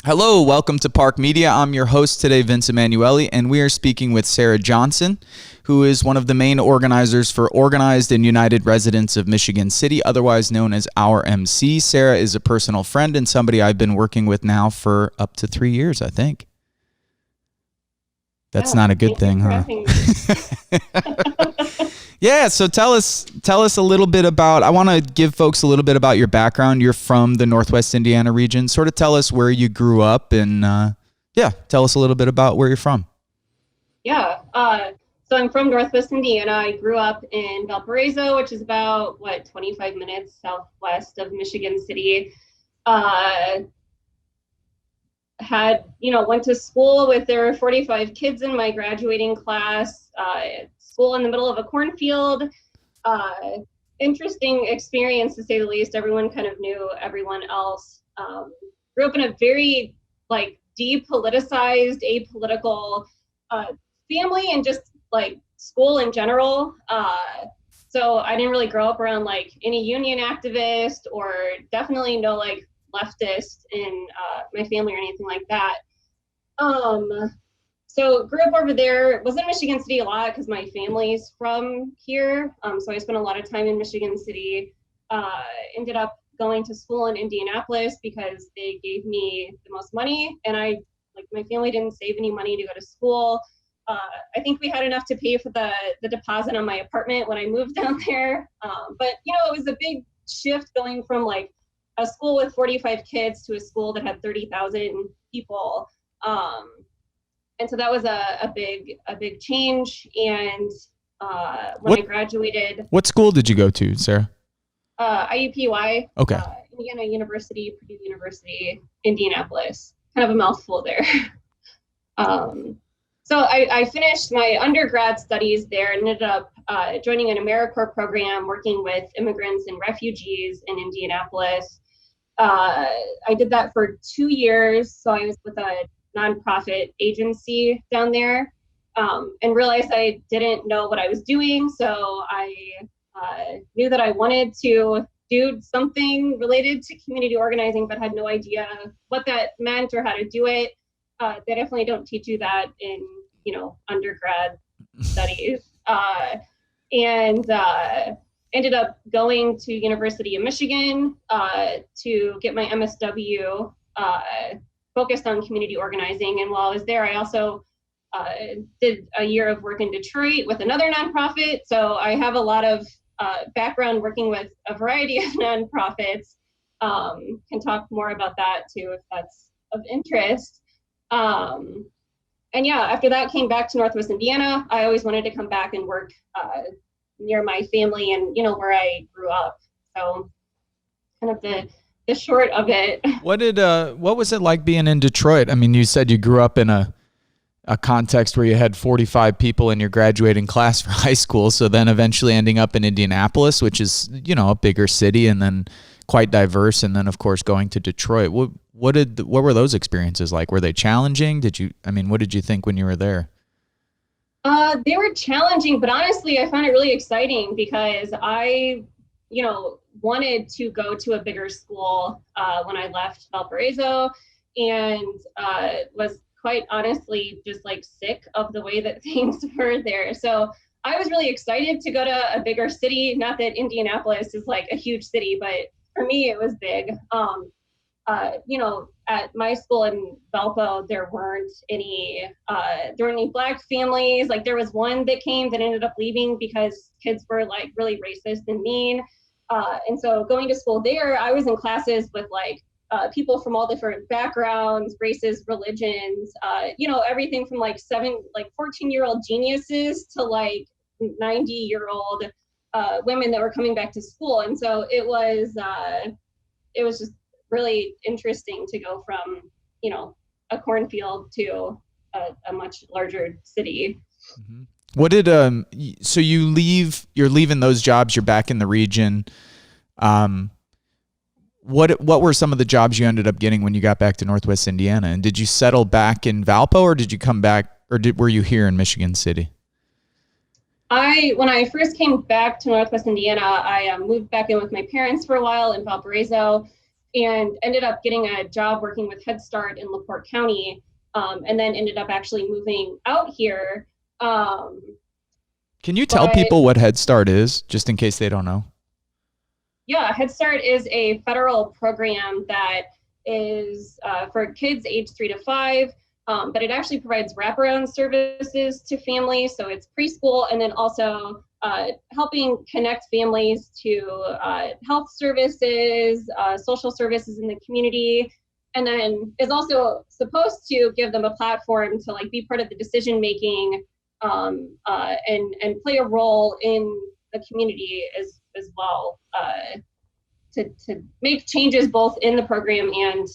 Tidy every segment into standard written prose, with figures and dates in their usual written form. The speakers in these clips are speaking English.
Hello, welcome to Park Media. I'm your host today, Vince Emanuele, and we are speaking with Sarah Johnson, who is one of the main organizers for Organized and United Residents of Michigan City, otherwise known as Our MC. Sarah is a personal friend and somebody I've been working with now for up to 3 years, I think. That's not a good thing, huh? Yeah, so tell us a little bit about, I want to give folks a little bit about your background. You're from the Northwest Indiana region. Sort of tell us where you grew up and tell us a little bit about where you're from. Yeah, so I'm from Northwest Indiana. I grew up in Valparaiso, which is about, 25 minutes southwest of Michigan City. Went to school with, there were 45 kids in my graduating class, school in the middle of a cornfield. Interesting experience, to say the least. Everyone kind of knew everyone else. Grew up in a very depoliticized, apolitical family, and just school in general. So I didn't really grow up around any union activist, or definitely no leftist in my family or anything like that. So grew up over there, was in Michigan City a lot because my family's from here. So I spent a lot of time in Michigan City. Ended up going to school in Indianapolis because they gave me the most money, and my family didn't save any money to go to school. I think we had enough to pay for the deposit on my apartment when I moved down there. But it was a big shift going from a school with 45 kids to a school that had 30,000 people. And so that was a big change. And when I graduated, what school did you go to, Sarah? IUPUI. Okay. Indiana University, Purdue University, Indianapolis. Kind of a mouthful there. So I finished my undergrad studies there and ended up joining an AmeriCorps program working with immigrants and refugees in Indianapolis. I did that for 2 years. So I was with a nonprofit agency down there, and realized I didn't know what I was doing. So I knew that I wanted to do something related to community organizing, but had no idea what that meant or how to do it. They definitely don't teach you that in, undergrad studies. And ended up going to University of Michigan to get my MSW focused on community organizing. And while I was there, I also did a year of work in Detroit with another nonprofit. So I have a lot of background working with a variety of nonprofits. Can talk more about that too, if that's of interest. And yeah, after that, came back to Northwest Indiana. I always wanted to come back and work near my family and, where I grew up. So kind of the short of it. What was it like being in Detroit? I mean, you said you grew up in a context where you had 45 people in your graduating class for high school, so then eventually ending up in Indianapolis, which is, a bigger city and then quite diverse, and then of course going to Detroit. What were those experiences like? Were they challenging? What did you think when you were there? They were challenging, but honestly, I found it really exciting because I, wanted to go to a bigger school when I left Valparaiso, and was quite honestly just sick of the way that things were there. So I was really excited to go to a bigger city. Not that Indianapolis is a huge city, but for me it was big. At my school in Valpo, there weren't any Black families. There was one that came that ended up leaving because kids were really racist and mean. And so going to school there, I was in classes with people from all different backgrounds, races, religions, everything from 14-year-old geniuses to 90-year-old women that were coming back to school. And so it was just really interesting to go from, a cornfield to a much larger city. Mm-hmm. What did so you're leaving those jobs, you're back in the region. What were some of the jobs you ended up getting when you got back to Northwest Indiana? And did you settle back in Valpo, or did you come back, or were you here in Michigan City? When I first came back to Northwest Indiana, I moved back in with my parents for a while in Valparaiso. and ended up getting a job working with Head Start in LaPorte County, and then ended up actually moving out here. Can you tell people what Head Start is, just in case they don't know? Yeah, Head Start is a federal program that is for kids age 3 to 5, but it actually provides wraparound services to families. So it's preschool, and then also helping connect families to health services, social services in the community, and then is also supposed to give them a platform to like be part of the decision making and play a role in the community as well, to make changes both in the program and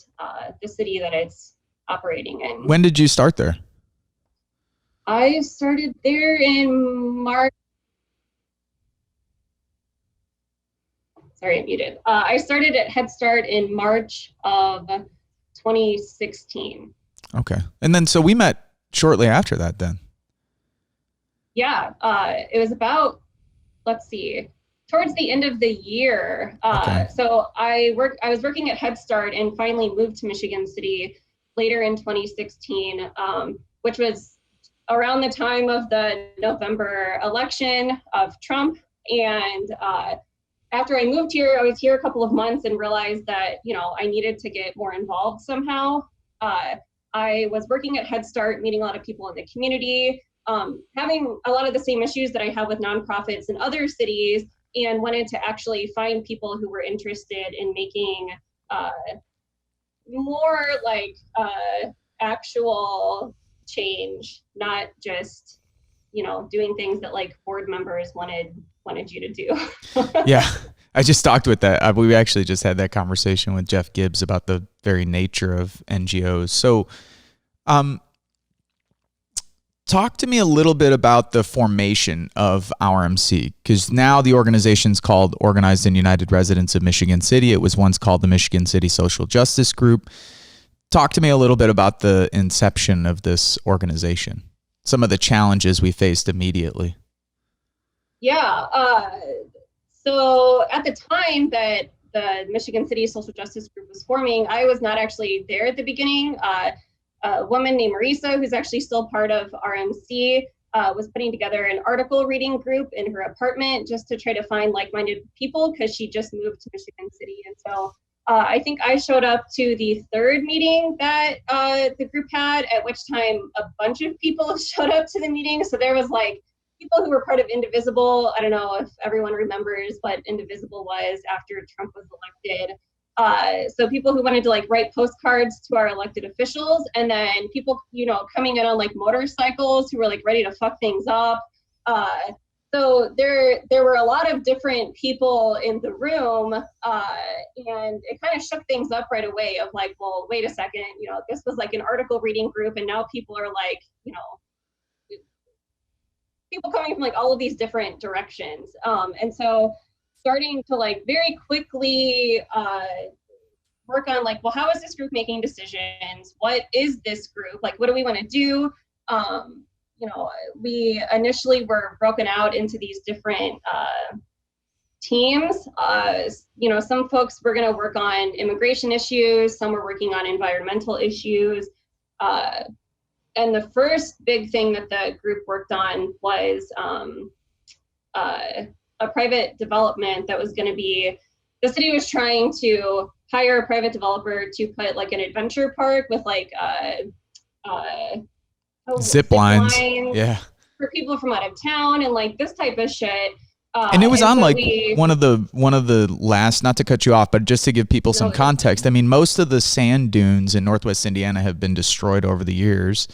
the city that it's operating in. When did you start there? I started there in March. Sorry, I'm muted. I started at Head Start in March of 2016. Okay. And then, so we met shortly after that then. Yeah, it was about, let's see, towards the end of the year. Okay. So I was working at Head Start and finally moved to Michigan City later in 2016, which was around the time of the November election of Trump. And after I moved here, I was here a couple of months and realized that, I needed to get more involved somehow. I was working at Head Start, meeting a lot of people in the community, having a lot of the same issues that I have with nonprofits in other cities, and wanted to actually find people who were interested in making more like actual change, not just, doing things that like board members wanted you to do. Yeah. I just talked with that. We actually just had that conversation with Jeff Gibbs about the very nature of NGOs. So, talk to me a little bit about the formation of OurMC, because now the organization's called Organized and United Residents of Michigan City. It was once called the Michigan City Social Justice Group. Talk to me a little bit about the inception of this organization, some of the challenges we faced immediately. Yeah. So at the time that the Michigan City Social Justice Group was forming, I was not actually there at the beginning. A woman named Marisa, who's actually still part of RMC, was putting together an article reading group in her apartment just to try to find like-minded people, because she just moved to Michigan City. And so I think I showed up to the third meeting that the group had, at which time a bunch of people showed up to the meeting. So there was like people who were part of Indivisible. I don't know if everyone remembers what Indivisible was after Trump was elected. So people who wanted to like write postcards to our elected officials, and then people, coming in on like motorcycles who were like ready to fuck things up. So there were a lot of different people in the room, and it kind of shook things up right away of like, well, wait a second, this was like an article reading group, and now people are like, people coming from like all of these different directions. And so starting to like very quickly work on like, well, how is this group making decisions? What is this group? Like, what do we want to do? We initially were broken out into these different teams. Some folks were going to work on immigration issues. Some were working on environmental issues. And the first big thing that the group worked on was a private development that was going to be, the city was trying to hire a private developer to put like an adventure park with like zip lines, yeah, for people from out of town and like this type of shit. And it was on like one of the last, not to cut you off, but just to give people some context. I mean, most of the sand dunes in Northwest Indiana have been destroyed over the years.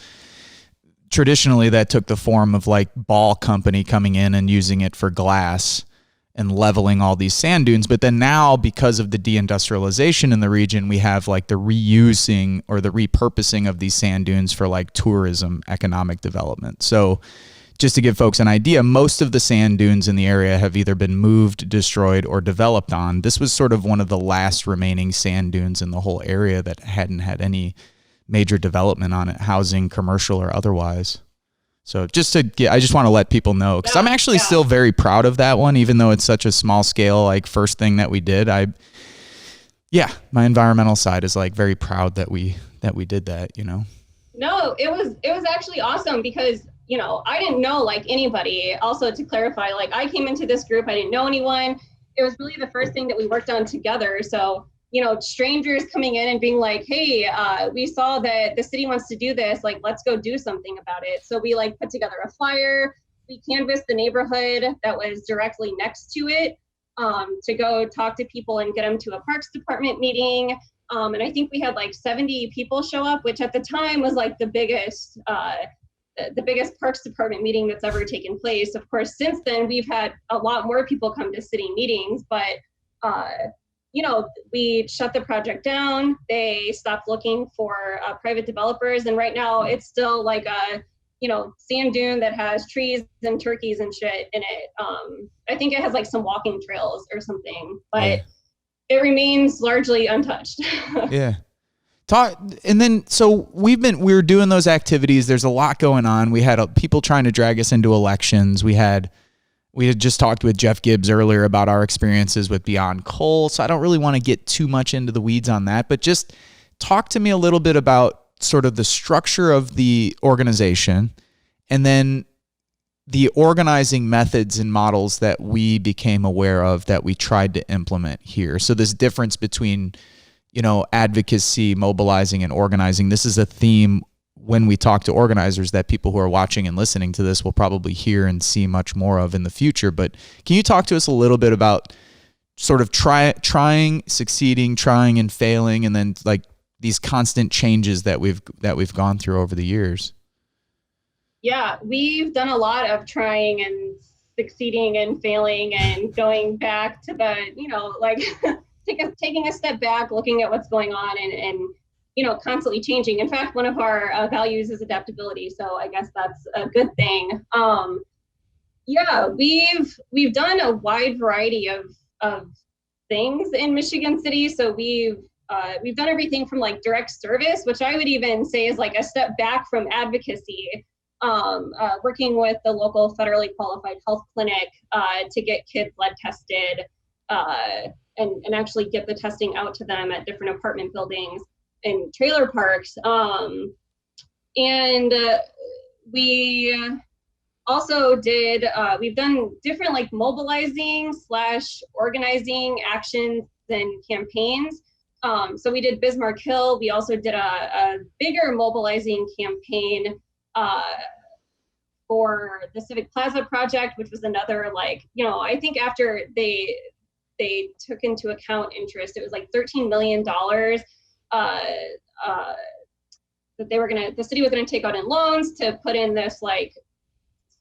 Traditionally, that took the form of like Ball Company coming in and using it for glass and leveling all these sand dunes. But then now, because of the deindustrialization in the region, we have like the reusing or the repurposing of these sand dunes for like tourism, economic development. So just to give folks an idea, most of the sand dunes in the area have either been moved, destroyed, or developed on. This was sort of one of the last remaining sand dunes in the whole area that hadn't had any major development on it, housing, commercial, or otherwise. So I just want to let people know, because I'm actually still very proud of that one, even though it's such a small scale, like first thing that we did. Yeah, my environmental side is like very proud that we did that, you know. No, it was actually awesome because, I didn't know like anybody. Also, to clarify, like I came into this group, I didn't know anyone. It was really the first thing that we worked on together. So, strangers coming in and being like, hey, we saw that the city wants to do this, like let's go do something about it. So we like put together a flyer, we canvassed the neighborhood that was directly next to it, to go talk to people and get them to a parks department meeting. And I think we had like 70 people show up, which at the time was like the biggest Parks Department meeting that's ever taken place. Of course, since then we've had a lot more people come to city meetings, but we shut the project down. They stopped looking for private developers, and right now it's still like a sand dune that has trees and turkeys and shit in it. I think it has like some walking trails or something, but it remains largely untouched. Yeah. And then, so we were doing those activities. There's a lot going on. We had people trying to drag us into elections. We had just talked with Jeff Gibbs earlier about our experiences with Beyond Coal. So I don't really want to get too much into the weeds on that, but just talk to me a little bit about sort of the structure of the organization, and then the organizing methods and models that we became aware of that we tried to implement here. So this difference between, advocacy, mobilizing, and organizing. This is a theme when we talk to organizers that people who are watching and listening to this will probably hear and see much more of in the future. But can you talk to us a little bit about sort of trying, succeeding, trying and failing, and then like these constant changes that we've gone through over the years? Yeah, we've done a lot of trying and succeeding and failing and going back to the, like taking a step back, looking at what's going on and constantly changing. In fact, one of our values is adaptability. So I guess that's a good thing. Yeah, we've done a wide variety of things in Michigan City. So we've done everything from like direct service, which I would even say is like a step back from advocacy. Working with the local federally qualified health clinic to get kids blood tested and actually get the testing out to them at different apartment buildings and trailer parks. And we also we've done different like mobilizing / organizing actions and campaigns. So we did Bismarck Hill. We also did a bigger mobilizing campaign for the Civic Plaza project, which was another I think after they took into account interest, it was like $13 million that the city was gonna take out in loans to put in this like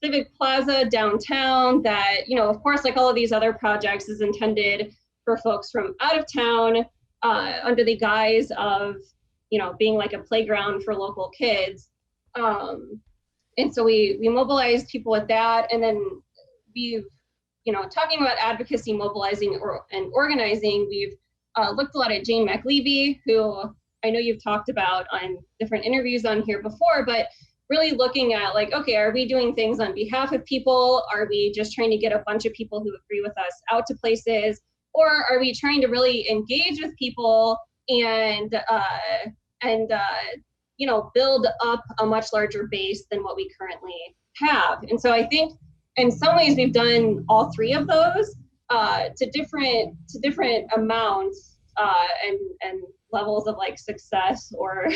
Civic Plaza downtown that, of course, like all of these other projects is intended for folks from out of town under the guise of, being like a playground for local kids. And so we mobilized people with that. And then we've, talking about advocacy, mobilizing and organizing, we've looked a lot at Jane McLevy, who I know you've talked about on different interviews on here before, but really looking at like, okay, are we doing things on behalf of people? Are we just trying to get a bunch of people who agree with us out to places? Or are we trying to really engage with people and build up a much larger base than what we currently have? And so I think in some ways we've done all three of those to different amounts and levels of like success or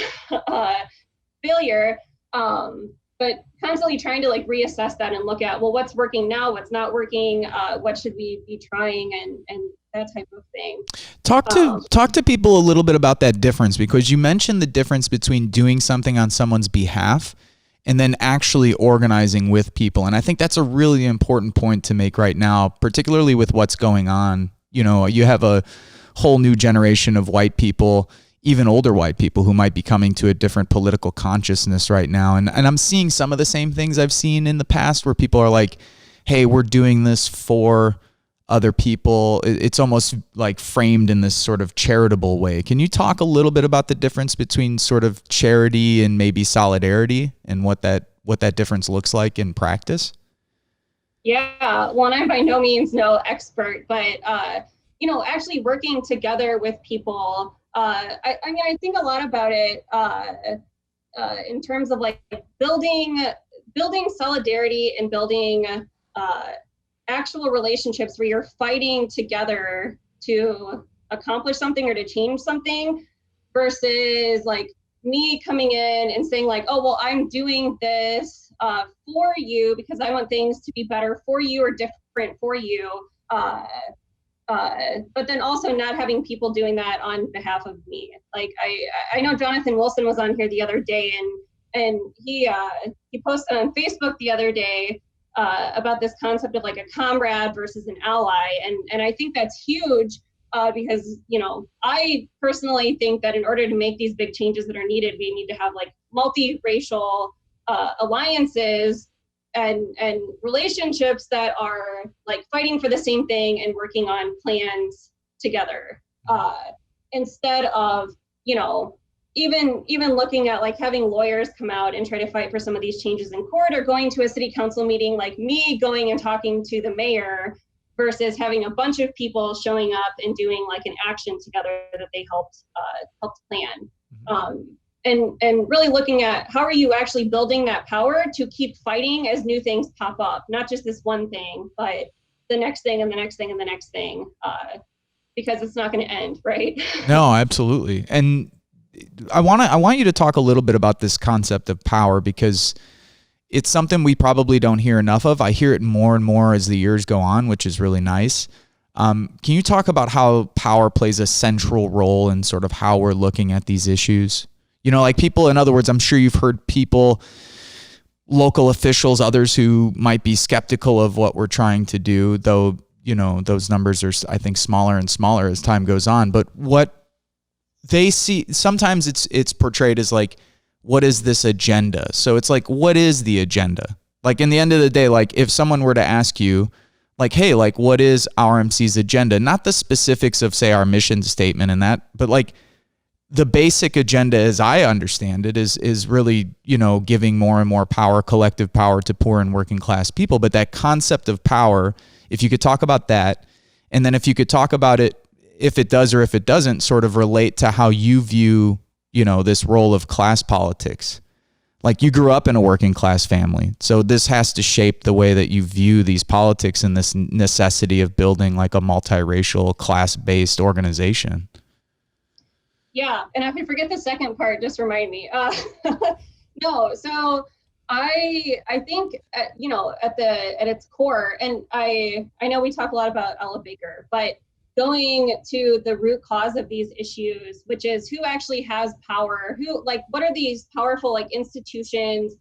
failure. But constantly trying to like reassess that and look at, well, what's working now, what's not working, what should we be trying, and that type of thing. Talk to people a little bit about that difference, because you mentioned the difference between doing something on someone's behalf and then actually organizing with people. And I think that's a really important point to make right now, particularly with what's going on. You have a whole new generation of white people, even older white people, who might be coming to a different political consciousness right now. And I'm seeing some of the same things I've seen in the past, where people are like, hey, we're doing this for other people. It's almost like framed in this sort of charitable way. Can you talk a little bit about the difference between sort of charity and maybe solidarity, and what that difference looks like in practice? Yeah, well, I'm by no means no expert, but actually working together with people. I think a lot about it in terms of like building solidarity and building actual relationships where you're fighting together to accomplish something or to change something, versus like me coming in and saying like, oh, well, I'm doing this for you because I want things to be better for you or different for you. But then also not having people doing that on behalf of me. Like I know Jonathan Wilson was on here the other day, and he posted on Facebook the other day about this concept of like a comrade versus an ally, and I think that's huge because I personally think that in order to make these big changes that are needed, we need to have like multiracial alliances and relationships that are like fighting for the same thing and working on plans together, instead of even looking at like having lawyers come out and try to fight for some of these changes in court, or going to a city council meeting like me going and talking to the mayor, versus having a bunch of people showing up and doing like an action together that they helped plan. And really looking at how are you actually building that power to keep fighting as new things pop up, not just this one thing, but the next thing and the next thing and the next thing, because it's not going to end, right? No, absolutely. And I want you to talk a little bit about this concept of power, because it's something we probably don't hear enough of. I hear it more and more as the years go on, which is really nice. Can you talk about how power plays a central role in sort of how we're looking at these issues? Like people, in other words, I'm sure you've heard people, local officials, others who might be skeptical of what we're trying to do, though, those numbers are, I think, smaller and smaller as time goes on. But what they see, sometimes it's portrayed as like, what is this agenda? So it's like, what is the agenda? Like in the end of the day, like if someone were to ask you like, hey, like what is RMC's agenda? Not the specifics of say our mission statement and that, but like the basic agenda as I understand it is really, giving more and more power, collective power to poor and working class people. But that concept of power, if you could talk about that, and then if you could talk about it, if it does or if it doesn't sort of relate to how you view, this role of class politics. Like you grew up in a working class family. So this has to shape the way that you view these politics and this necessity of building like a multiracial class-based organization. Yeah, and if I forget the second part, just remind me. No, so I think at its core, and I know we talk a lot about Ella Baker, but going to the root cause of these issues, which is who actually has power, what are these powerful like institutions,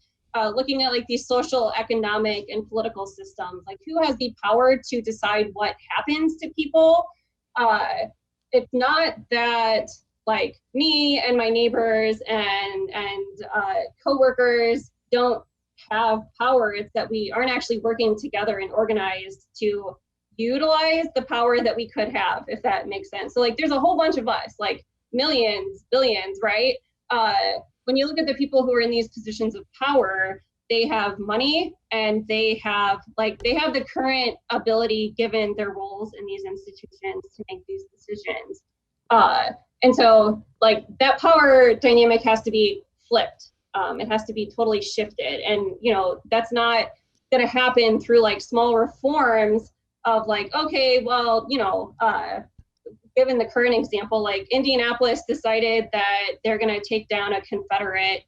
looking at like these social, economic, and political systems, like who has the power to decide what happens to people. It's not that like me and my neighbors and coworkers don't have power. It's that we aren't actually working together and organized to utilize the power that we could have, if that makes sense. So like there's a whole bunch of us, like millions, billions, right? When you look at the people who are in these positions of power, they have money and they have the current ability, given their roles in these institutions, to make these decisions. And so like that power dynamic has to be flipped. It has to be totally shifted. And, that's not going to happen through like small reforms of like, okay, well, given the current example, like Indianapolis decided that they're going to take down a Confederate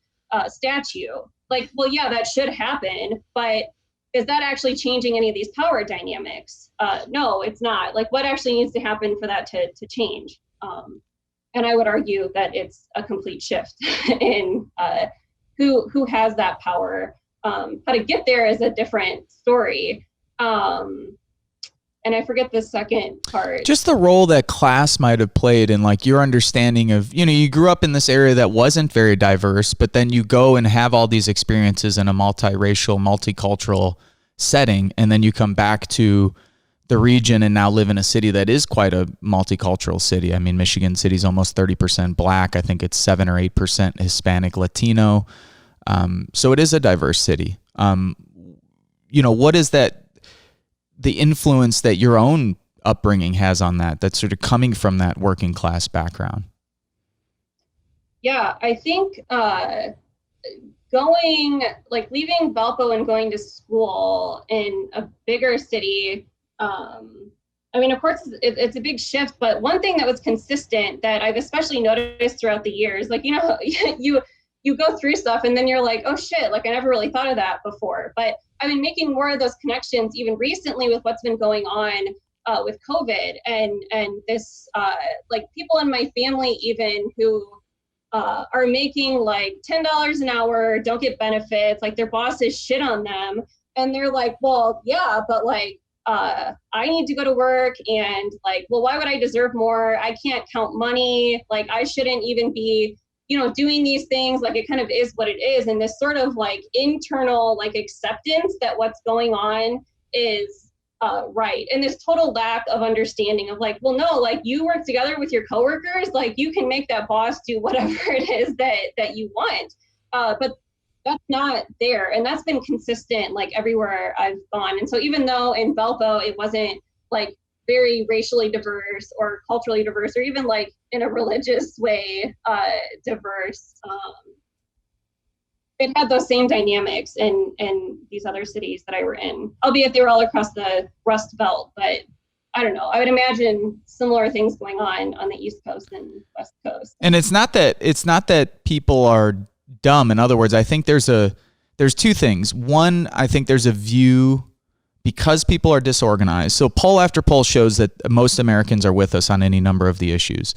statue. Like, well, yeah, that should happen, but is that actually changing any of these power dynamics? No, it's not. Like, what actually needs to happen for that to change? And I would argue that it's a complete shift in who has that power. How to get there is a different story. And I forget the second part. Just the role that class might have played in like your understanding of, you grew up in this area that wasn't very diverse, but then you go and have all these experiences in a multiracial, multicultural setting, and then you come back to the region and now live in a city that is quite a multicultural city. I mean, Michigan City is almost 30% Black. I think it's 7 or 8% Hispanic, Latino. So it is a diverse city. What is that? The influence that your own upbringing has on that, that's sort of coming from that working class background? Yeah, I think leaving Valpo and going to school in a bigger city, I mean, of course, it's a big shift, but one thing that was consistent that I've especially noticed throughout the years, like, you go through stuff and then you're like, oh shit, like I never really thought of that before. But I've been making more of those connections even recently with what's been going on with COVID and this, like people in my family even who are making like $10 an hour, don't get benefits, like their bosses shit on them. And they're like, well, yeah, but like, I need to go to work and like, well, why would I deserve more? I can't count money. Like I shouldn't even be, doing these things. Like it kind of is what it is. And this sort of like internal like acceptance that what's going on is right. And this total lack of understanding of like, well, no, like you work together with your coworkers, like you can make that boss do whatever it is that you want. But that's not there. And that's been consistent like everywhere I've gone. And so even though in Valpo, it wasn't like very racially diverse or culturally diverse, or even like in a religious way diverse, it had those same dynamics in these other cities that I were in, albeit they were all across the Rust Belt. But I don't know, I would imagine similar things going on the East Coast and West Coast. And it's not that people are dumb. In other words, I think there's two things. One, I think there's a view because people are disorganized. So poll after poll shows that most Americans are with us on any number of the issues.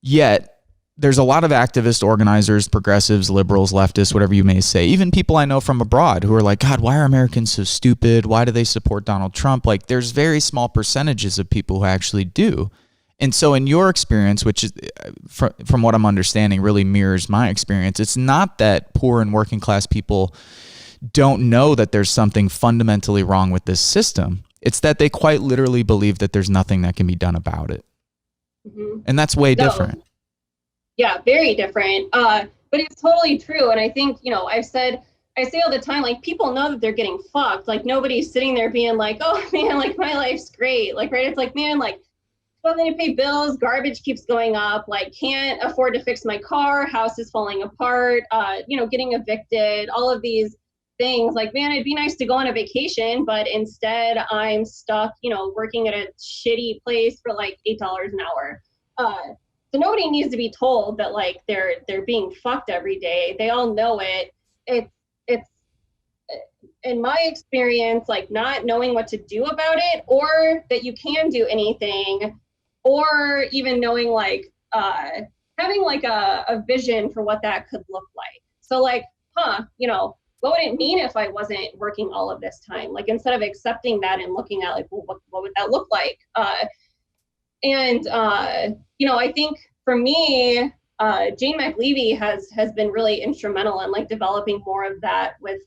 Yet there's a lot of activist organizers, progressives, liberals, leftists, whatever you may say, even people I know from abroad who are like, God, why are Americans so stupid? Why do they support Donald Trump? Like there's very small percentages of people who actually do. And so in your experience, which is from what I'm understanding really mirrors my experience, it's not that poor and working class people don't know that there's something fundamentally wrong with this system. It's that they quite literally believe that there's nothing that can be done about it. Mm-hmm. And that's way different. Yeah, very different. But it's totally true. And I think, I say all the time, like people know that they're getting fucked. Like nobody's sitting there being like, oh man, like my life's great. Like, right. It's like, man, like struggling to pay bills, garbage keeps going up, like can't afford to fix my car, house is falling apart, getting evicted, all of these things. Like, man, it'd be nice to go on a vacation, but instead I'm stuck, working at a shitty place for like $8 an hour. So nobody needs to be told that like they're being fucked every day. They all know it. It's in my experience, like not knowing what to do about it, or that you can do anything, or even knowing like having like a vision for what that could look like. So like, what would it mean if I wasn't working all of this time? Like instead of accepting that and looking at like, well, what would that look like? I think for me, Jane McLevy has been really instrumental in like developing more of that with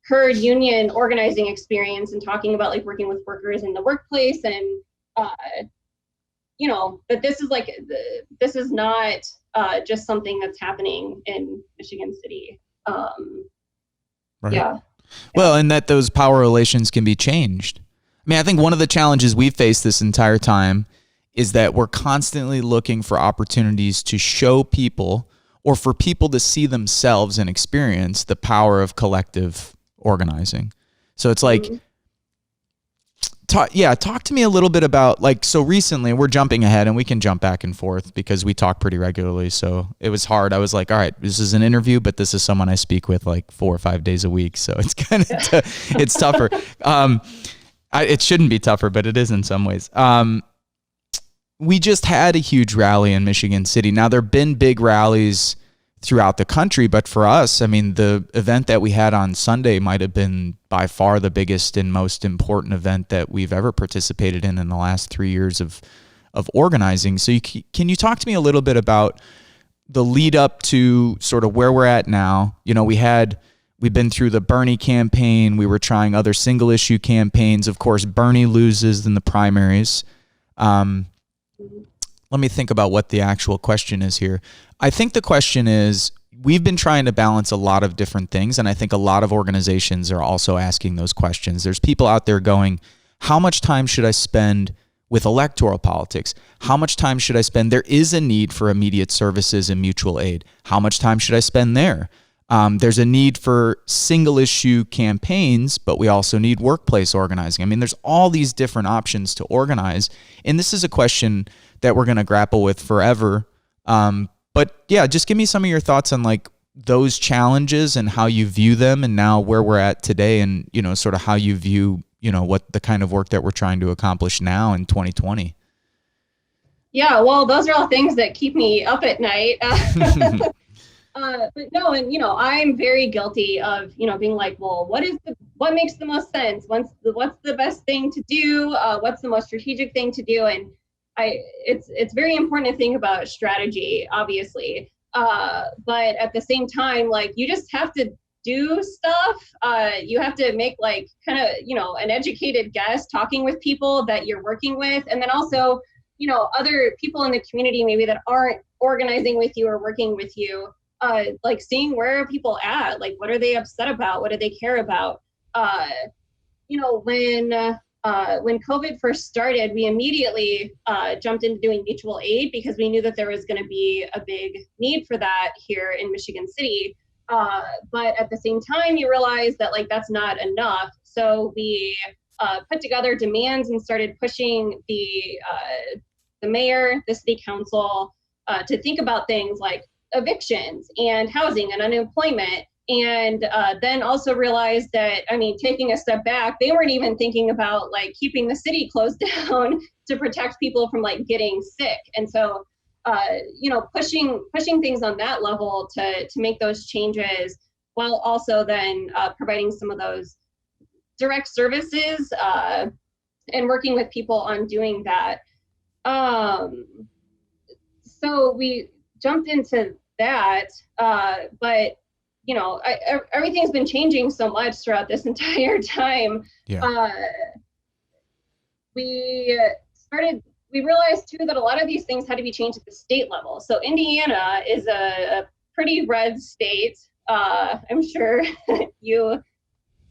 her union organizing experience and talking about like working with workers in the workplace and that this is not just something that's happening in Michigan City. Right. Yeah. Well, and that those power relations can be changed. I mean, I think one of the challenges we've faced this entire time is that we're constantly looking for opportunities to show people or for people to see themselves and experience the power of collective organizing. So it's like, talk to me a little bit about like, so recently we're jumping ahead and we can jump back and forth because we talk pretty regularly. So it was hard. I was like, all right, this is an interview, but this is someone I speak with like 4 or 5 days a week. So it's kind of, it's tougher. It shouldn't be tougher, but it is in some ways. We just had a huge rally in Michigan City. Now, there have been big rallies throughout the country, but for us, I mean, the event that we had on Sunday might have been by far the biggest and most important event that we've ever participated in the last 3 years of organizing. So can you talk to me a little bit about the lead up to sort of where we're at now? We've been through the Bernie campaign. We were trying other single issue campaigns. Of course, Bernie loses in the primaries. Let me think about what the actual question is here. I think the question is, we've been trying to balance a lot of different things, and I think a lot of organizations are also asking those questions. There's people out there going, how much time should I spend with electoral politics? How much time should I spend? There is a need for immediate services and mutual aid. How much time should I spend there? There's a need for single issue campaigns, but we also need workplace organizing. I mean, there's all these different options to organize. And this is a question that we're going to grapple with forever. But yeah, just give me some of your thoughts on like those challenges and how you view them, and now where we're at today, and, you know, sort of how you view, you know, what the kind of work that we're trying to accomplish now in 2020. Yeah, well, those are all things that keep me up at night. But no, and, you know, I'm very guilty of, you know, being like, well, what makes the most sense? What's the best thing to do? What's the most strategic thing to do? And it's very important to think about strategy, obviously. But at the same time, like, you just have to do stuff. You have to make like kind of, you know, an educated guess, talking with people that you're working with, and then also, you know, other people in the community maybe that aren't organizing with you or working with you. Like seeing where are people at, like what are they upset about, what do they care about. You know, when COVID first started, we immediately jumped into doing mutual aid because we knew that there was going to be a big need for that here in Michigan City. But at the same time, you realize that like that's not enough. So we put together demands and started pushing the mayor, the city council, to think about things like evictions and housing and unemployment. And then also realized that, I mean, taking a step back, they weren't even thinking about like keeping the city closed down to protect people from like getting sick. And so, you know, pushing things on that level to make those changes, while also then providing some of those direct services and working with people on doing that. So we jumped into that, but you know, everything's been changing so much throughout this entire time. Yeah. We realized too that a lot of these things had to be changed at the state level. So Indiana is a pretty red state. I'm sure you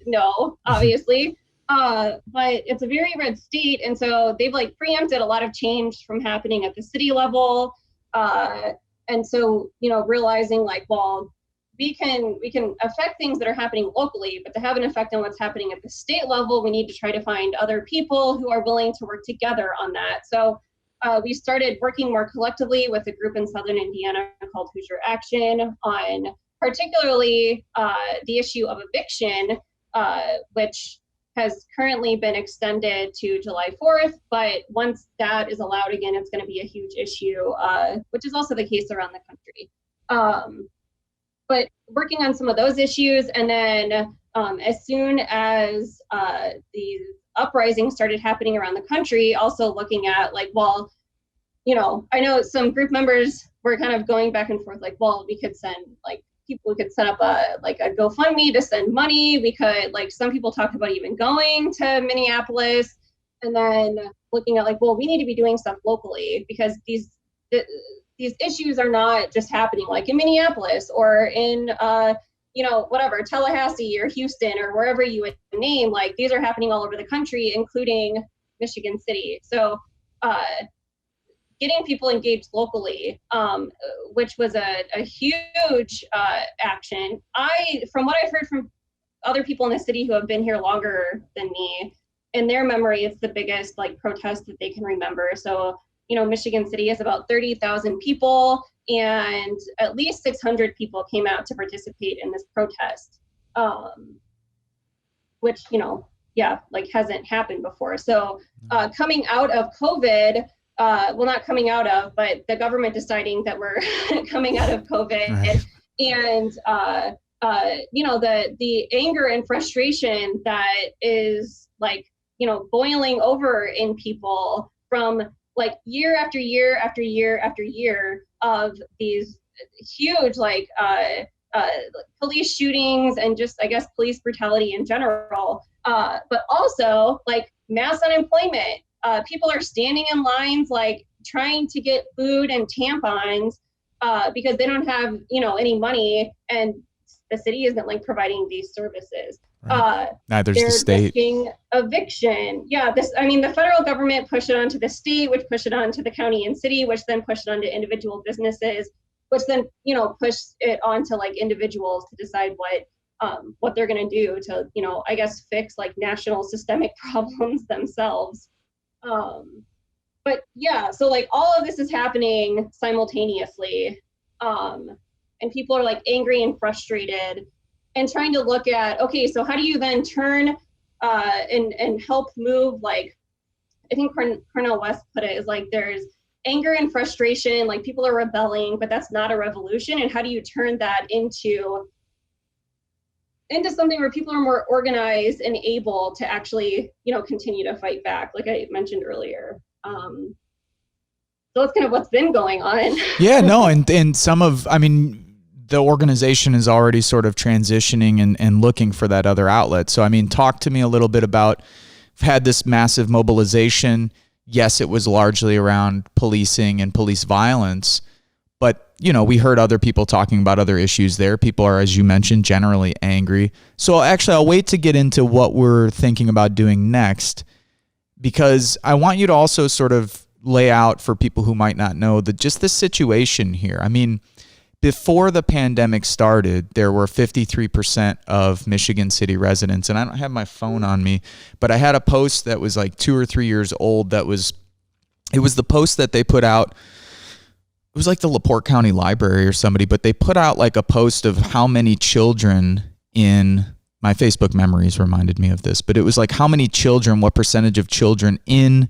know, obviously. But it's a very red state. And so they've like preempted a lot of change from happening at the city level. And so, you know, realizing like, well, we can affect things that are happening locally, but to have an effect on what's happening at the state level, we need to try to find other people who are willing to work together on that. So we started working more collectively with a group in Southern Indiana called Hoosier Action on particularly the issue of eviction, which has currently been extended to July 4th, but once that is allowed again, it's going to be a huge issue, which is also the case around the country. But working on some of those issues, and then as soon as these uprisings started happening around the country, also looking at like, well, you know, I know some group members were kind of going back and forth, like, well, we could send like people could set up a GoFundMe to send money. We could, like, some people talked about even going to Minneapolis, and then looking at like, well, we need to be doing stuff locally because these issues are not just happening like in Minneapolis or in you know, whatever, Tallahassee or Houston or wherever you would name. Like, these are happening all over the country, including Michigan City. So getting people engaged locally, which was a huge action. From what I've heard from other people in the city who have been here longer than me, in their memory, it's the biggest like protest that they can remember. So, you know, Michigan City has about 30,000 people, and at least 600 people came out to participate in this protest, which, you know, yeah, like hasn't happened before. So coming out of COVID, well, not coming out of, but the government deciding that we're coming out of COVID, right. And you know, the anger and frustration that is like, you know, boiling over in people from like year after year after year after year of these huge like police shootings and just, I guess, police brutality in general, but also like mass unemployment. People are standing in lines, like trying to get food and tampons because they don't have, you know, any money, and the city isn't like providing these services. Right. Neither's the They're state. risking eviction. Yeah, the federal government pushed it onto the state, which pushed it onto the county and city, which then pushed it onto individual businesses, which then, pushed it onto like individuals to decide what they're going to do to, I guess, fix like national systemic problems themselves. But yeah, so like all of this is happening simultaneously. And people are like angry and frustrated and trying to look at, okay, so how do you then turn and help move, like, I think Cornel West put it, is like there's anger and frustration, like people are rebelling, but that's not a revolution. And how do you turn that into something where people are more organized and able to actually, continue to fight back, like I mentioned earlier. So that's kind of what's been going on. Yeah, no, and the organization is already sort of transitioning and looking for that other outlet. So, talk to me a little bit about, we've had this massive mobilization. Yes, it was largely around policing and police violence, but, we heard other people talking about other issues there. People are, as you mentioned, generally angry. So actually, I'll wait to get into what we're thinking about doing next, because I want you to also sort of lay out for people who might not know just the situation here. Before the pandemic started, there were 53% of Michigan City residents, and I don't have my phone on me, but I had a post that was like 2 or 3 years old. It was the post that they put out. It was like the LaPorte County Library or somebody, but they put out like a post of how many children in, my Facebook memories reminded me of this, but it was like how many children, what percentage of children in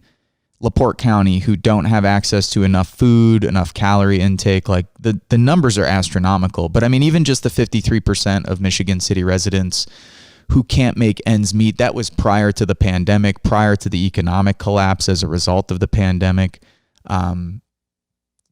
LaPorte County who don't have access to enough food, enough calorie intake. Like the numbers are astronomical. But even just the 53% of Michigan City residents who can't make ends meet, that was prior to the pandemic, prior to the economic collapse as a result of the pandemic.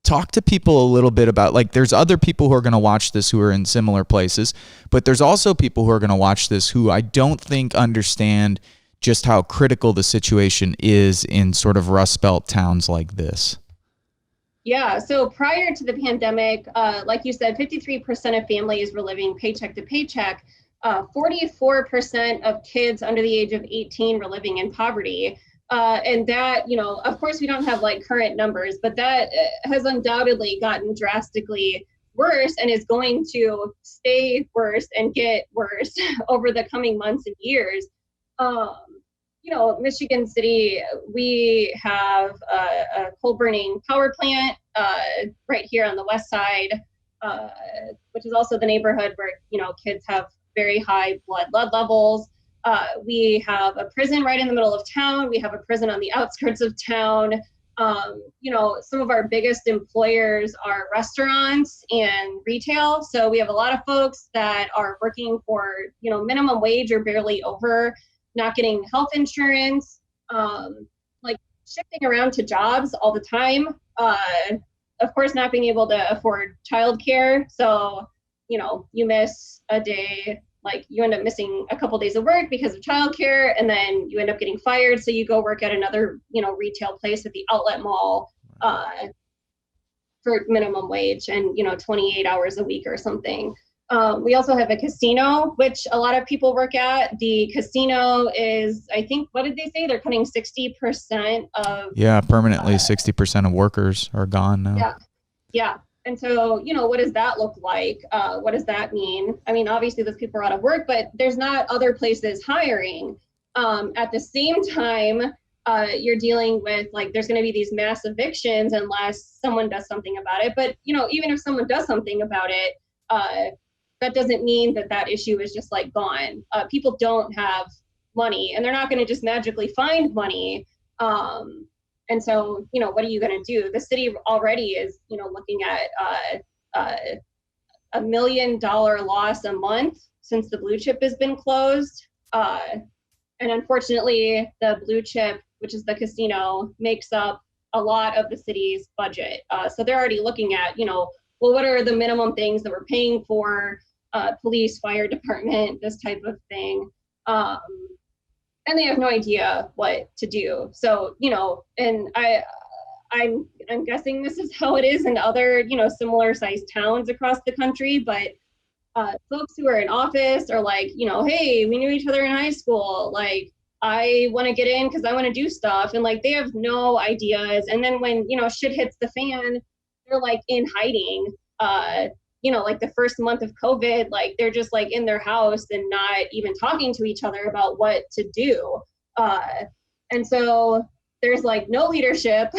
Talk to people a little bit about, like, there's other people who are going to watch this who are in similar places, but there's also people who are going to watch this who I don't think understand just how critical the situation is in sort of Rust Belt towns like this. Yeah, so prior to the pandemic, like you said, 53% of families were living paycheck to paycheck. 44% of kids under the age of 18 were living in poverty. And that, of course, we don't have like current numbers, but that has undoubtedly gotten drastically worse and is going to stay worse and get worse over the coming months and years. Michigan City, we have a coal burning power plant right here on the west side, which is also the neighborhood where, kids have very high blood lead levels. We have a prison right in the middle of town. We have a prison on the outskirts of town. Some of our biggest employers are restaurants and retail. So we have a lot of folks that are working for, minimum wage or barely over, not getting health insurance, like shifting around to jobs all the time. Of course, not being able to afford childcare. So, you miss a day, like you end up missing a couple days of work because of childcare, and then you end up getting fired. So you go work at another, retail place at the outlet mall for minimum wage and, 28 hours a week or something. We also have a casino, which a lot of people work at. The casino is, I think, what did they say? They're cutting 60% of... Yeah, permanently 60% of workers are gone now. Yeah. And so, what does that look like? What does that mean? Obviously those people are out of work, but there's not other places hiring. At the same time, you're dealing with, like, there's going to be these mass evictions unless someone does something about it. But, even if someone does something about it, that doesn't mean that issue is just like gone. People don't have money, and they're not going to just magically find money. And so, what are you going to do? The city already is, looking at $1 million loss a month since the Blue Chip has been closed. And unfortunately, the Blue Chip, which is the casino, makes up a lot of the city's budget. So they're already looking at, well, what are the minimum things that we're paying for? Police, fire department, this type of thing. And they have no idea what to do. So, and I'm guessing this is how it is in other, similar sized towns across the country, but folks who are in office are like, hey, we knew each other in high school. Like, I want to get in because I want to do stuff. And like, they have no ideas. And then when, shit hits the fan, they're like in hiding. Like the first month of COVID, like they're just like in their house and not even talking to each other about what to do. Uh, and so there's like no leadership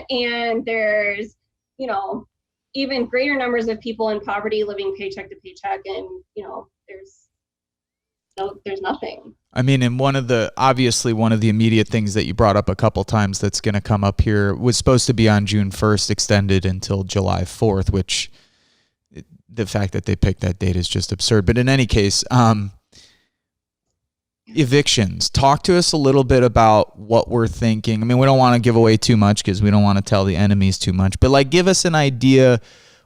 and there's, you know, even greater numbers of people in poverty living paycheck to paycheck, and there's nothing. I mean, and one of the immediate things that you brought up a couple times that's going to come up here was supposed to be on June 1st, extended until July 4th, which the fact that they picked that date is just absurd. But in any case, evictions. Talk to us a little bit about what we're thinking. I mean, we don't want to give away too much because we don't want to tell the enemies too much, but like give us an idea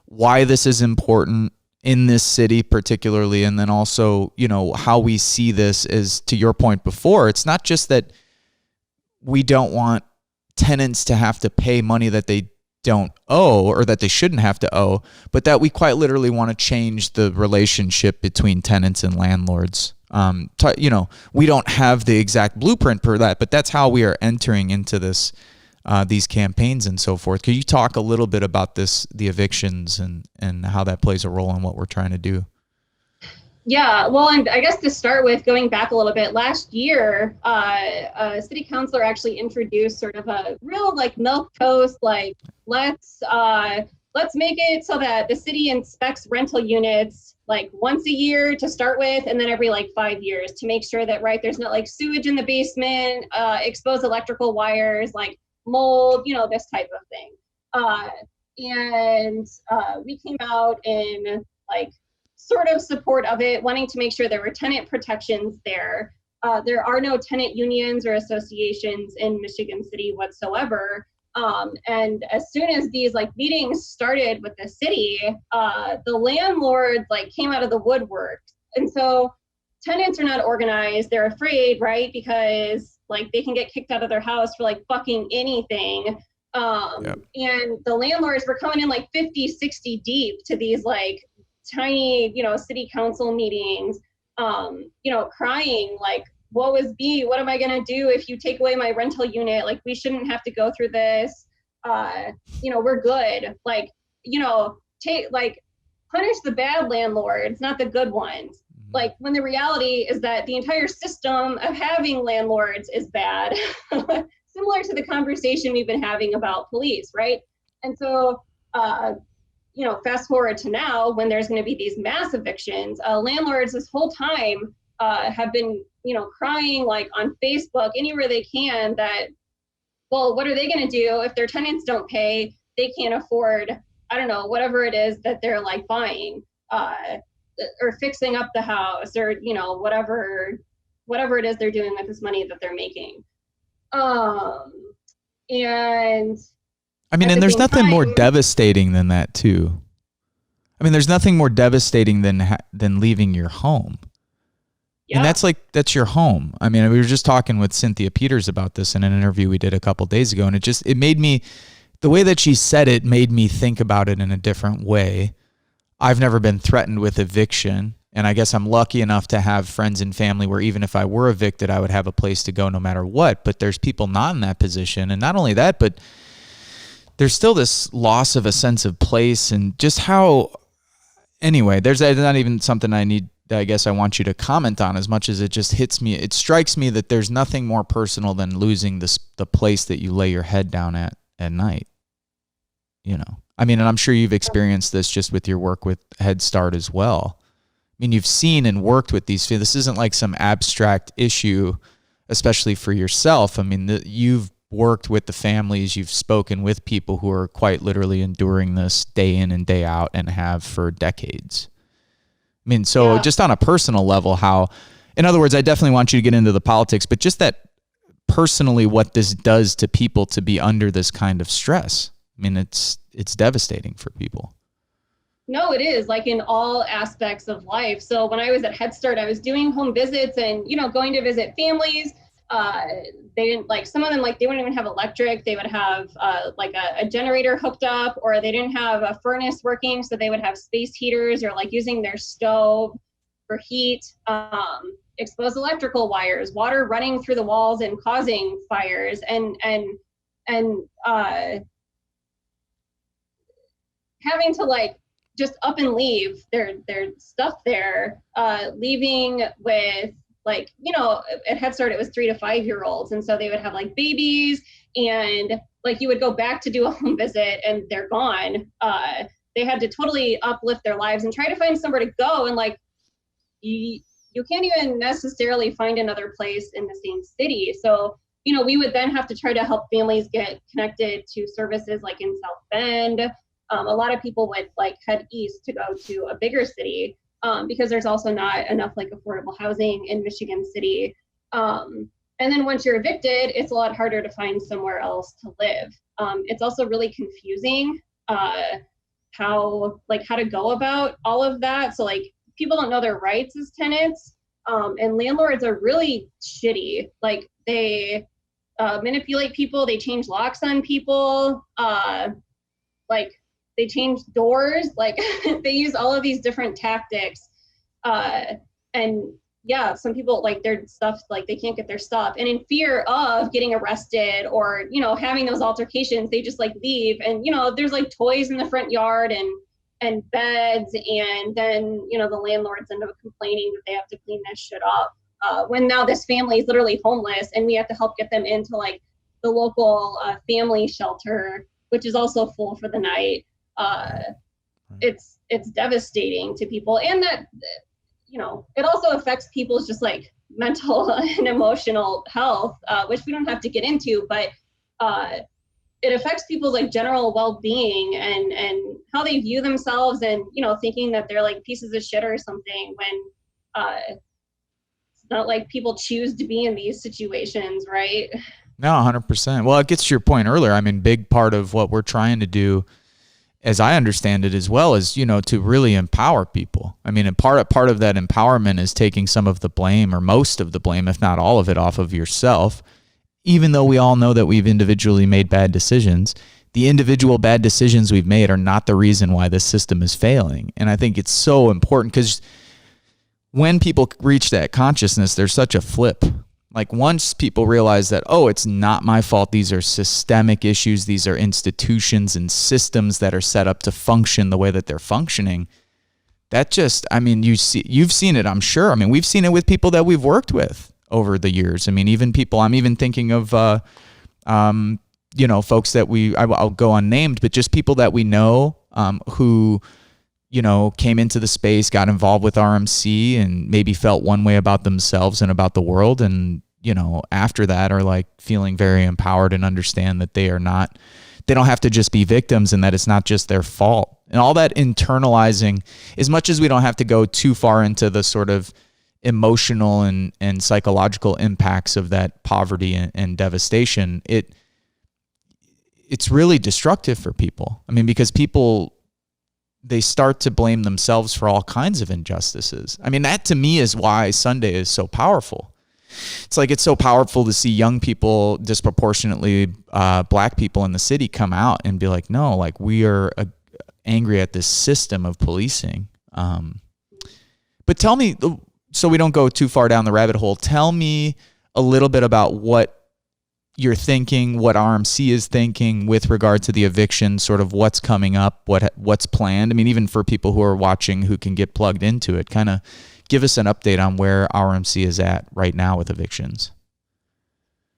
why this is important in this city particularly, and then also, how we see this is, to your point before, it's not just that we don't want tenants to have to pay money that they don't owe or that they shouldn't have to owe, but that we quite literally want to change the relationship between tenants and landlords. We don't have the exact blueprint for that, but that's how we are entering into this, these campaigns and so forth. Could you talk a little bit about the evictions and how that plays a role in what we're trying to do? Yeah, well, and I guess to start with, going back a little bit, last year, a city councilor actually introduced sort of a real like milquetoast, like let's make it so that the city inspects rental units like once a year to start with, and then every like 5 years to make sure that there's not like sewage in the basement, exposed electrical wires, like mold, this type of thing. And we came out in like sort of support of it, wanting to make sure there were tenant protections there. There are no tenant unions or associations in Michigan City whatsoever. And as soon as these like meetings started with the city, the landlords like came out of the woodwork. And so tenants are not organized. They're afraid, right? Because like they can get kicked out of their house for like fucking anything. Yep. And the landlords were coming in like 50, 60 deep to these like tiny, city council meetings, crying like, woe is me, what am I going to do if you take away my rental unit? Like, we shouldn't have to go through this. We're good. Like, punish the bad landlords, not the good ones. Like, when the reality is that the entire system of having landlords is bad. Similar to the conversation we've been having about police, right? And so, fast forward to now, when there's going to be these mass evictions, landlords this whole time have been, crying like on Facebook, anywhere they can, that, well, what are they going to do if their tenants don't pay? They can't afford, I don't know, whatever it is that they're like buying, or fixing up the house, or, whatever it is they're doing with this money that they're making. And I mean, and there's nothing more devastating than that too. I mean, there's nothing more devastating than leaving your home. Yeah. And that's your home. I mean, we were just talking with Cynthia Peters about this in an interview we did a couple days ago, and it made me, the way that she said it made me think about it in a different way. I've never been threatened with eviction, and I guess I'm lucky enough to have friends and family where even if I were evicted, I would have a place to go no matter what. But there's people not in that position, and not only that, but there's still this loss of a sense of place, and just how, anyway, there's not even something I guess I want you to comment on as much as it just hits me. It strikes me that there's nothing more personal than losing the place that you lay your head down at night. I mean, and I'm sure you've experienced this just with your work with Head Start as well. I mean, you've seen and worked with these. This isn't like some abstract issue, especially for yourself. I mean, you've worked with the families, you've spoken with people who are quite literally enduring this day in and day out and have for decades. I mean, so yeah. Just on a personal level, in other words, I definitely want you to get into the politics, but just that personally, what this does to people to be under this kind of stress. I mean, it's devastating for people. No, it is, like in all aspects of life. So when I was at Head Start, I was doing home visits and, going to visit families They didn't like, some of them, like they wouldn't even have electric. They would have like a generator hooked up, or they didn't have a furnace working, so they would have space heaters or like using their stove for heat. Exposed electrical wires, water running through the walls and causing fires, and having to like just up and leave their stuff there, leaving with like, you know, at Head Start it was 3 to 5 year olds, and so they would have like babies, and like you would go back to do a home visit and they're gone. They had to totally uplift their lives and try to find somewhere to go, and like you can't even necessarily find another place in the same city. So, you know, we would then have to try to help families get connected to services like in South Bend. A lot of people would like head east to go to a bigger city, because there's also not enough like affordable housing in Michigan City. And then once you're evicted, it's a lot harder to find somewhere else to live. It's also really confusing how to go about all of that. So like people don't know their rights as tenants, and landlords are really shitty. Like they manipulate people, they change locks on people, like they change doors, like they use all of these different tactics. And yeah, some people like their stuff, like they can't get their stuff, and in fear of getting arrested or, you know, having those altercations, they just like leave. And, you know, there's like toys in the front yard and beds, and then, you know, the landlords end up complaining that they have to clean this shit up, when now this family is literally homeless and we have to help get them into like the local family shelter, which is also full for the night. It's devastating to people, and that, you know, it also affects people's just like mental and emotional health, which we don't have to get into, but it affects people's like general well-being and how they view themselves, and, you know, thinking that they're like pieces of shit or something, when it's not like people choose to be in these situations, right? No, 100%. Well, it gets to your point earlier. I mean, big part of what we're trying to do, as I understand it as well, is, you know, to really empower people. I mean, and part of that empowerment is taking some of the blame, or most of the blame, if not all of it, off of yourself. Even though we all know that we've individually made bad decisions, the individual bad decisions we've made are not the reason why this system is failing. And I think it's so important, because when people reach that consciousness, there's such a flip. Like once people realize that, oh, it's not my fault, these are systemic issues, these are institutions and systems that are set up to function the way that they're functioning, that just, I mean, you've seen it, I'm sure. I mean, we've seen it with people that we've worked with over the years. I mean, even people, I'm even thinking of, you know, folks that I'll go unnamed, but just people that we know, who, you know, came into the space, got involved with RMC, and maybe felt one way about themselves and about the world. And, you know, after that are like feeling very empowered and understand that they don't have to just be victims, and that it's not just their fault. And all that internalizing, as much as we don't have to go too far into the sort of emotional and psychological impacts of that poverty and devastation, it's really destructive for people. I mean, because people, they start to blame themselves for all kinds of injustices. I mean, that to me is why Sunday is so powerful. It's like, it's so powerful to see young people, disproportionately black people in the city, come out and be like, no, like we are angry at this system of policing. But tell me, so we don't go too far down the rabbit hole, tell me a little bit about what you're thinking, what RMC is thinking with regard to the eviction, sort of what's coming up, what's planned. I mean, even for people who are watching who can get plugged into it, kind of give us an update on where RMC is at right now with evictions.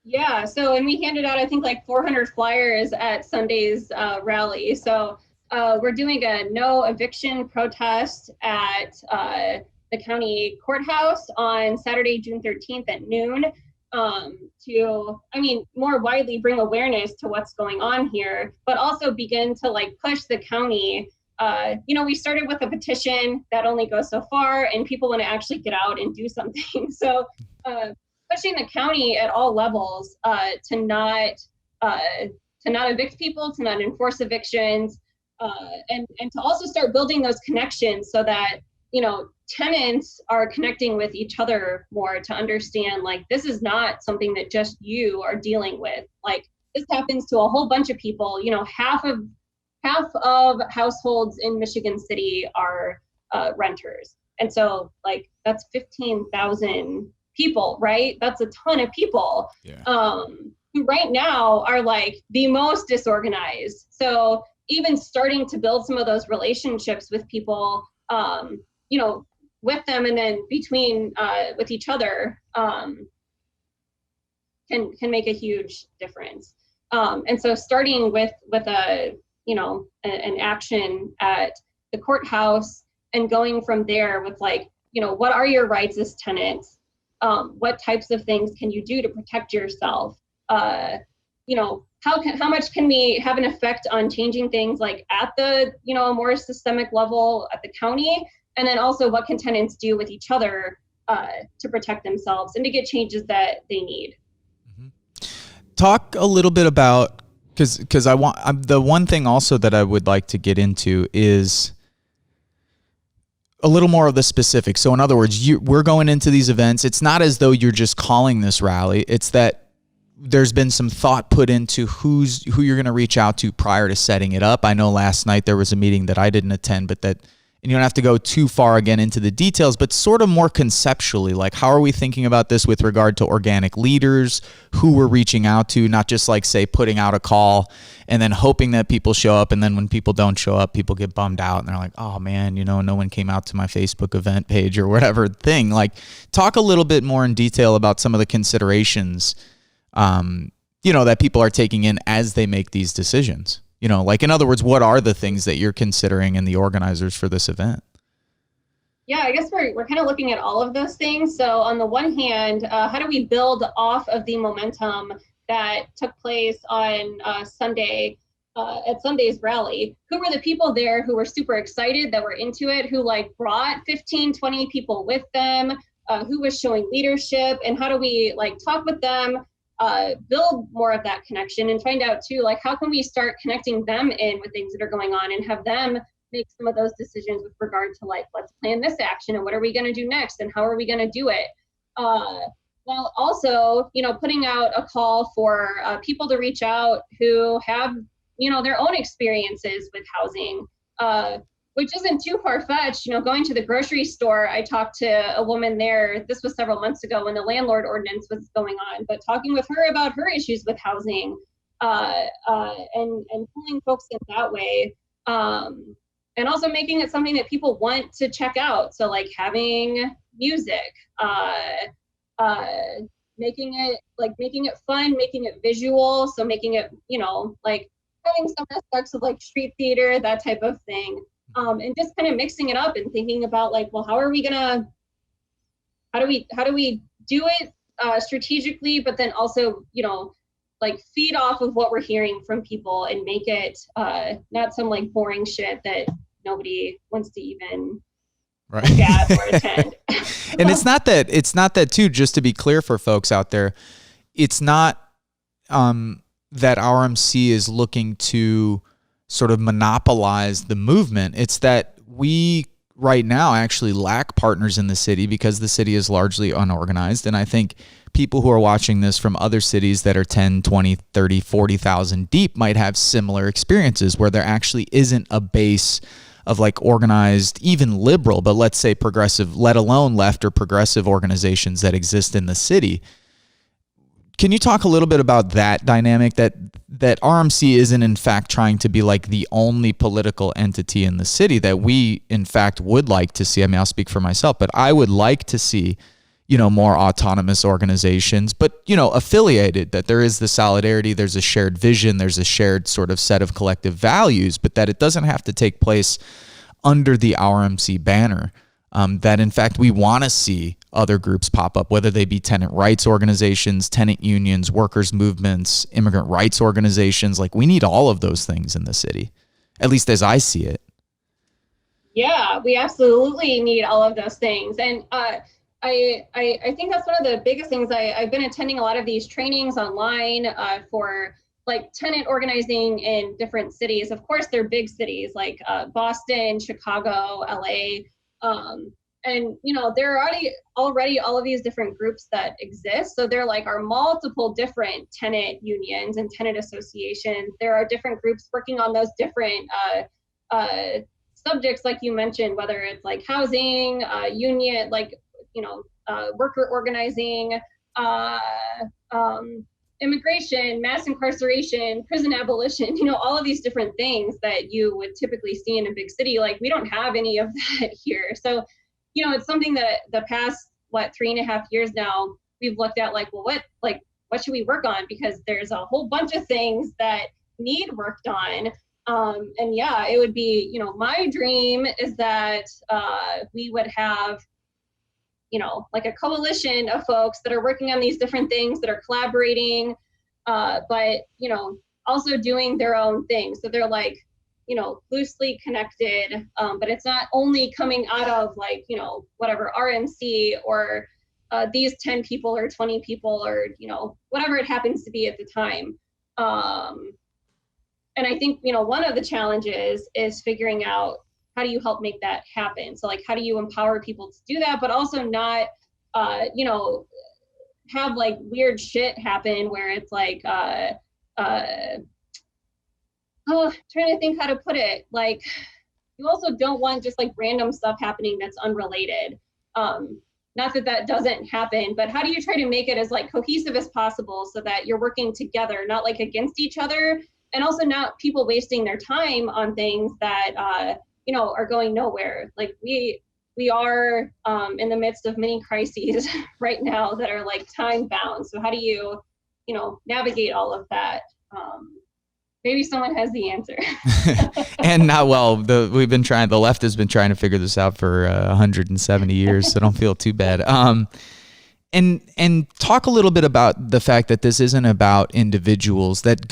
Yeah, so, and we handed out, I think, like 400 flyers at Sunday's rally. So we're doing a no eviction protest at the county courthouse on Saturday, June 13th at noon, to, I mean, more widely bring awareness to what's going on here, but also begin to like push the county. You know, we started with a petition that only goes so far, and people want to actually get out and do something. So pushing the county at all levels to not evict people, to not enforce evictions, and to also start building those connections so that tenants are connecting with each other more to understand, like, this is not something that just you are dealing with. Like, this happens to a whole bunch of people. Half of households in Michigan City are renters. And so, like, that's 15,000 people, right? That's a ton of people. Yeah. Who right now are like the most disorganized. So even starting to build some of those relationships with people, with them and then between with each other, can make a huge difference. And so starting with an action at the courthouse and going from there with, like, what are your rights as tenants? What types of things can you do to protect yourself? How much can we have an effect on changing things, like at the, a more systemic level at the county? And then also, what can tenants do with each other to protect themselves and to get changes that they need? Talk a little bit about, because the one thing also that I would like to get into is a little more of the specifics. So in other words, we're going into these events. It's not as though you're just calling this rally. It's that there's been some thought put into who you're going to reach out to prior to setting it up. I know last night there was a meeting that I didn't attend, and you don't have to go too far again into the details, but sort of more conceptually, like, how are we thinking about this with regard to organic leaders, who we're reaching out to, not just like, say, putting out a call and then hoping that people show up. And then when people don't show up, people get bummed out and they're like, oh man, no one came out to my Facebook event page or whatever thing. Like, talk a little bit more in detail about some of the considerations that people are taking in as they make these decisions. Like, in other words, what are the things that you're considering and the organizers for this event? Yeah, I guess we're kind of looking at all of those things. So on the one hand, how do we build off of the momentum that took place on Sunday at Sunday's rally? Who were the people there who were super excited, that were into it, who like brought 15, 20 people with them, who was showing leadership, and how do we like talk with them, build more of that connection, and find out too, like, how can we start connecting them in with things that are going on and have them make some of those decisions with regard to, like, let's plan this action and what are we going to do next and how are we going to do it, while also putting out a call for people to reach out who have their own experiences with housing, which isn't too far-fetched. Going to the grocery store, I talked to a woman there, this was several months ago when the landlord ordinance was going on, but talking with her about her issues with housing, and pulling folks in that way, and also making it something that people want to check out. So, like, having music, making it fun, making it visual, so making it, like, having some aspects of like street theater, that type of thing. And just kind of mixing it up and thinking about, like, well, how do we do it strategically, but then also, like, feed off of what we're hearing from people and make it not some like boring shit that nobody wants to even look at or attend. And it's not that too, just to be clear for folks out there, it's not that RMC is looking to sort of monopolize the movement. It's that we right now actually lack partners in the city because the city is largely unorganized. And I think people who are watching this from other cities that are 10, 20, 30, 40,000 deep might have similar experiences where there actually isn't a base of like organized, even liberal, but let's say progressive, let alone left or progressive organizations that exist in the city. Can you talk a little bit about that dynamic, that RMC isn't in fact trying to be like the only political entity in the city, that we in fact would like to see? I mean, I'll speak for myself, but I would like to see, more autonomous organizations, but, affiliated, that there is the solidarity, there's a shared vision, there's a shared sort of set of collective values, but that it doesn't have to take place under the RMC banner. That in fact we want to see other groups pop up, whether they be tenant rights organizations, tenant unions, workers' movements, immigrant rights organizations. Like, we need all of those things in the city, at least as I see it. Yeah, we absolutely need all of those things. And I think that's one of the biggest things. I've been attending a lot of these trainings online for like tenant organizing in different cities. Of course, they're big cities like Boston, Chicago, LA. And there are already all of these different groups that exist. So there like are multiple different tenant unions and tenant associations. There are different groups working on those different subjects, like you mentioned, whether it's like housing, union, like worker organizing, uh, um, immigration, mass incarceration, prison abolition, all of these different things that you would typically see in a big city. Like we don't have any of that here. So, it's something that the past, 3.5 years now, we've looked at like, well, what should we work on? Because there's a whole bunch of things that need worked on. And yeah, it would be, my dream is that we would have like a coalition of folks that are working on these different things, that are collaborating, but, also doing their own thing. So they're like, loosely connected, but it's not only coming out of like, whatever RMC or these 10 people or 20 people or, whatever it happens to be at the time. And I think, one of the challenges is figuring out how do you help make that happen? So like, how do you empower people to do that, but also not, have like weird shit happen where it's like, trying to think how to put it. Like, you also don't want just like random stuff happening that's unrelated. Not that that doesn't happen, but how do you try to make it as like cohesive as possible so that you're working together, not like against each other, and also not people wasting their time on things that, are going nowhere. Like we are in the midst of many crises right now that are like time bound. So how do you, navigate all of that? Maybe someone has the answer. And the left has been trying to figure this out for 170 years, so don't feel too bad. And talk a little bit about the fact that this isn't about individuals, that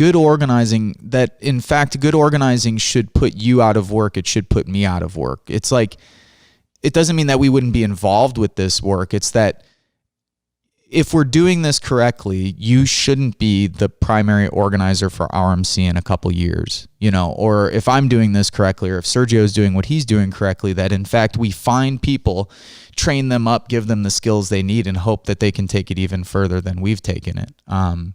in fact good organizing should put you out of work. It should put me out of work. It's like, it doesn't mean that we wouldn't be involved with this work. It's that if we're doing this correctly, you shouldn't be the primary organizer for RMC in a couple years, or if I'm doing this correctly, or if Sergio is doing what he's doing correctly, that in fact we find people, train them up, give them the skills they need, and hope that they can take it even further than we've taken it. Can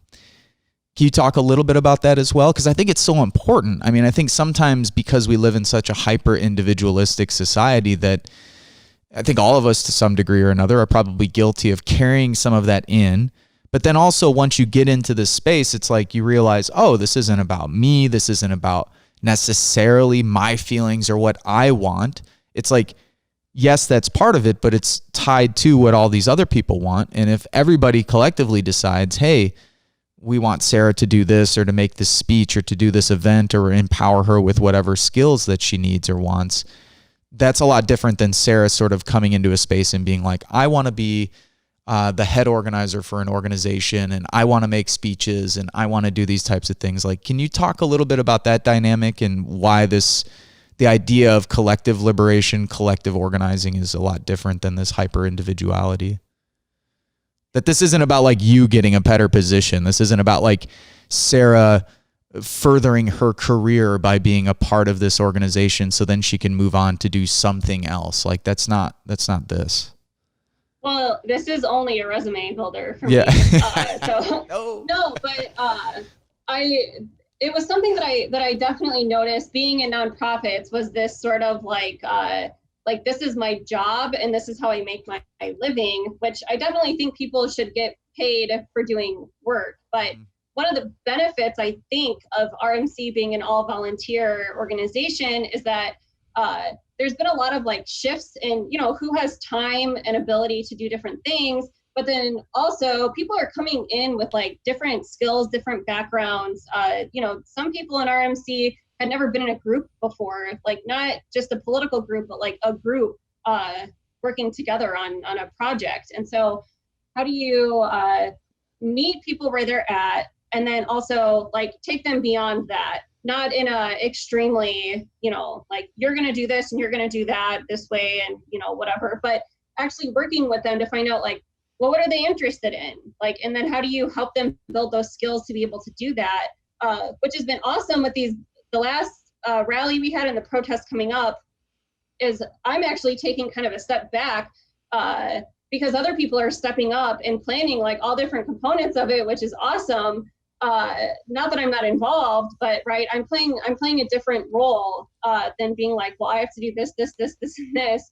you talk a little bit about that as well? Because I think it's so important. I mean, I think sometimes because we live in such a hyper individualistic society that I think all of us to some degree or another are probably guilty of carrying some of that in. But then also once you get into this space, it's like you realize, oh, this isn't about me. This isn't about necessarily my feelings or what I want. It's like, yes, that's part of it, but it's tied to what all these other people want. And if everybody collectively decides, hey, we want Sarah to do this or to make this speech or to do this event or empower her with whatever skills that she needs or wants, that's a lot different than Sarah sort of coming into a space and being like, I want to be the head organizer for an organization, and I want to make speeches, and I want to do these types of things. Like, can you talk a little bit about that dynamic and why the idea of collective liberation, collective organizing is a lot different than this hyper individuality? That this isn't about like you getting a better position. This isn't about like Sarah furthering her career by being a part of this organization so then she can move on to do something else. Like that's not this. Well, this is only a resume builder for me. No, but it was something that I definitely noticed being in nonprofits was this sort of like this is my job and this is how I make my living, which I definitely think people should get paid for doing work. But one of the benefits, I think, of RMC being an all-volunteer organization is that there's been a lot of like shifts in, who has time and ability to do different things. But then also people are coming in with like different skills, different backgrounds. Some people in RMC had never been in a group before, like not just a political group, but like a group working together on a project. And so how do you meet people where they're at? And then also like take them beyond that, not in a extremely, like you're going to do this and you're going to do that this way and, whatever, but actually working with them to find out like, well, what are they interested in? Like, and then how do you help them build those skills to be able to do that? Which has been awesome with the last rally we had and the protest coming up. is I'm actually taking kind of a step back because other people are stepping up and planning like all different components of it, which is awesome. Not that I'm not involved, but right, I'm playing a different role than being like, well, I have to do this, and this.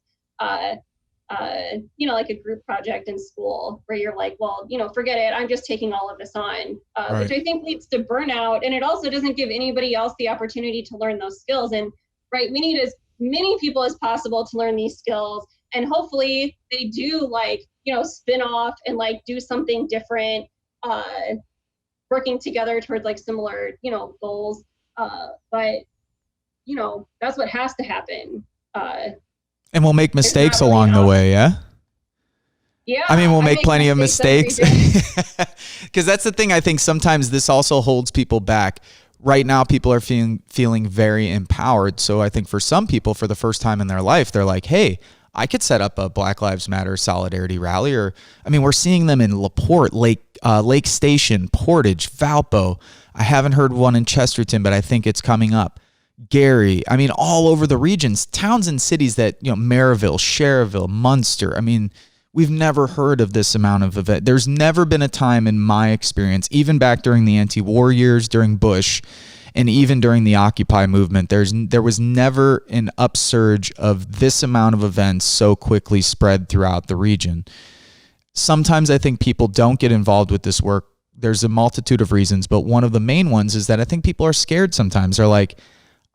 Like a group project in school where you're like, well, forget it. I'm just taking all of this on, Right. which I think leads to burnout. And it also doesn't give anybody else the opportunity to learn those skills. And right, we need as many people as possible to learn these skills. And hopefully they do like, spin off and like do something different, working together towards like similar, goals. But that's what has to happen. And we'll make mistakes along the way, yeah? Yeah. I mean, we'll make plenty of mistakes. Because that's the thing, I think sometimes this also holds people back. Right now, people are feeling very empowered. So I think for some people, for the first time in their life, they're like, hey, I could set up a Black Lives Matter solidarity rally. Or, I mean, we're seeing them in LaPorte, Lake Station, Portage, Valpo. I haven't heard one in Chesterton, but I think it's coming up. Gary, I mean, all over the regions, towns and cities that, Maryville, Cherville, Munster. I mean, we've never heard of this amount of event. There's never been a time in my experience, even back during the anti-war years, during Bush, and even during the Occupy movement, there was never an upsurge of this amount of events so quickly spread throughout the region. Sometimes I think people don't get involved with this work. There's a multitude of reasons, but one of the main ones is that I think people are scared sometimes. They're like,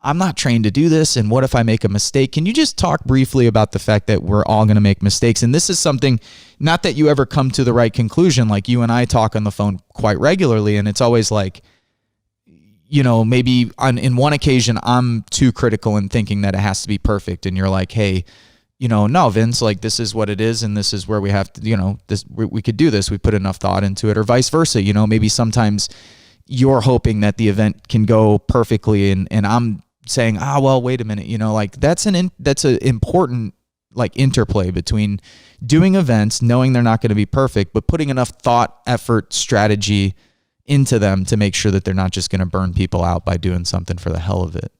I'm not trained to do this, and what if I make a mistake? Can you just talk briefly about the fact that we're all going to make mistakes? And this is something, not that you ever come to the right conclusion, like you and I talk on the phone quite regularly, and it's always like, maybe in one occasion I'm too critical in thinking that it has to be perfect, and you're like, hey, no, Vince, like this is what it is, and this is where we have to, we could do this. We put enough thought into it, or vice versa. Maybe sometimes you're hoping that the event can go perfectly, and I'm saying, well, wait a minute, that's an important like interplay between doing events, knowing they're not going to be perfect, but putting enough thought, effort, strategy into them to make sure that they're not just going to burn people out by doing something for the hell of it.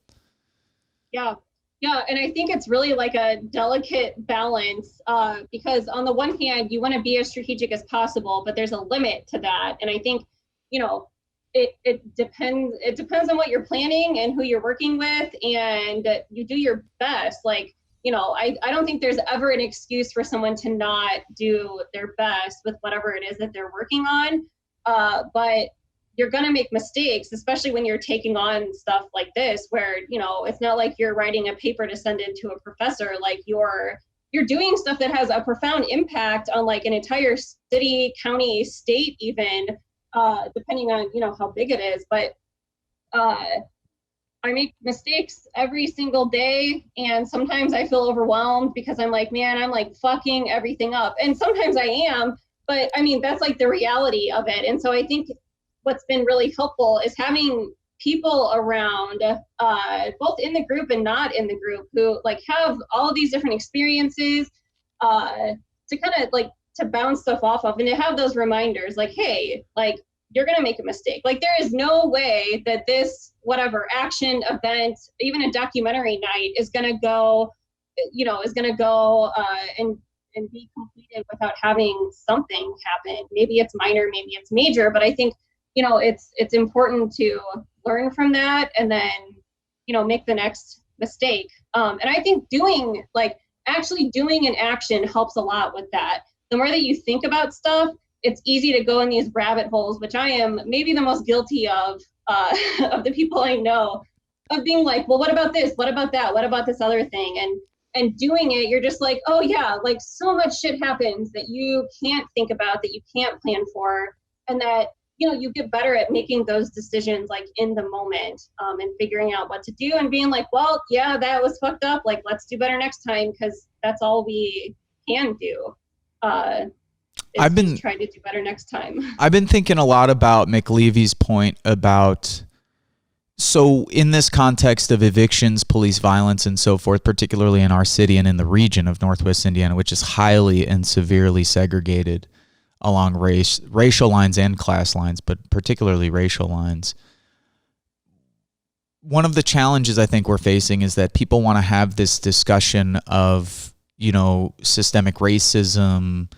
Yeah. And I think it's really like a delicate balance because on the one hand, you want to be as strategic as possible, but there's a limit to that. And I think, it depends on what you're planning and who you're working with, and you do your best. Like, I don't think there's ever an excuse for someone to not do their best with whatever it is that they're working on. But you're going to make mistakes, especially when you're taking on stuff like this, where, it's not like you're writing a paper to send in to a professor. Like you're doing stuff that has a profound impact on like an entire city, county, state, even, depending on, how big it is. But I make mistakes every single day. And sometimes I feel overwhelmed because I'm like, man, I'm like fucking everything up. And sometimes I am, but I mean, that's like the reality of it. And so I think what's been really helpful is having people around, both in the group and not in the group, who like have all of these different experiences, to kind of like to bounce stuff off of, and to have those reminders like, hey, like you're going to make a mistake. Like there is no way that this whatever action event, even a documentary night, is going to go, and be completed without having something happen. Maybe it's minor, maybe it's major, but I think, it's important to learn from that and then, make the next mistake. And I think actually doing an action helps a lot with that. The more that you think about stuff, it's easy to go in these rabbit holes, which I am maybe the most guilty of the people I know, of being like, well, what about this? What about that? What about this other thing? And doing it, you're just like, oh yeah, like so much shit happens that you can't think about, that you can't plan for, and that, you get better at making those decisions like in the moment, and figuring out what to do and being like, well, yeah, that was fucked up. Like, let's do better next time, because that's all we can do. I've been trying to do better next time. I've been thinking a lot about McLeavy's point about, so in this context of evictions, police violence, and so forth, particularly in our city and in the region of Northwest Indiana, which is highly and severely segregated along racial lines and class lines, but particularly racial lines, one of the challenges I think we're facing is that people want to have this discussion of, systemic racism,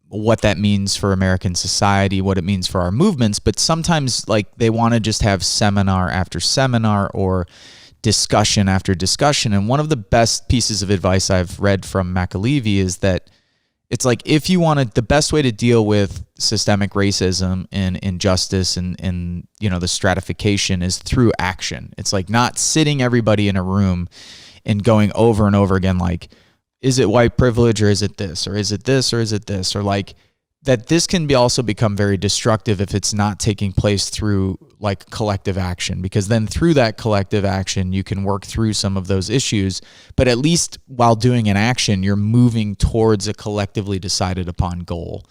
what that means for American society, what it means for our movements. But sometimes like they want to just have seminar after seminar or discussion after discussion. And one of the best pieces of advice I've read from McAlevey is that it's like, if you wanted, the best way to deal with systemic racism and injustice and the stratification is through action. It's like not sitting everybody in a room and going over and over again, like, is it white privilege or is it this, or is it this, or is it this, or like that this can be also become very destructive if it's not taking place through like collective action, because then through that collective action, you can work through some of those issues, but at least while doing an action, you're moving towards a collectively decided upon goal,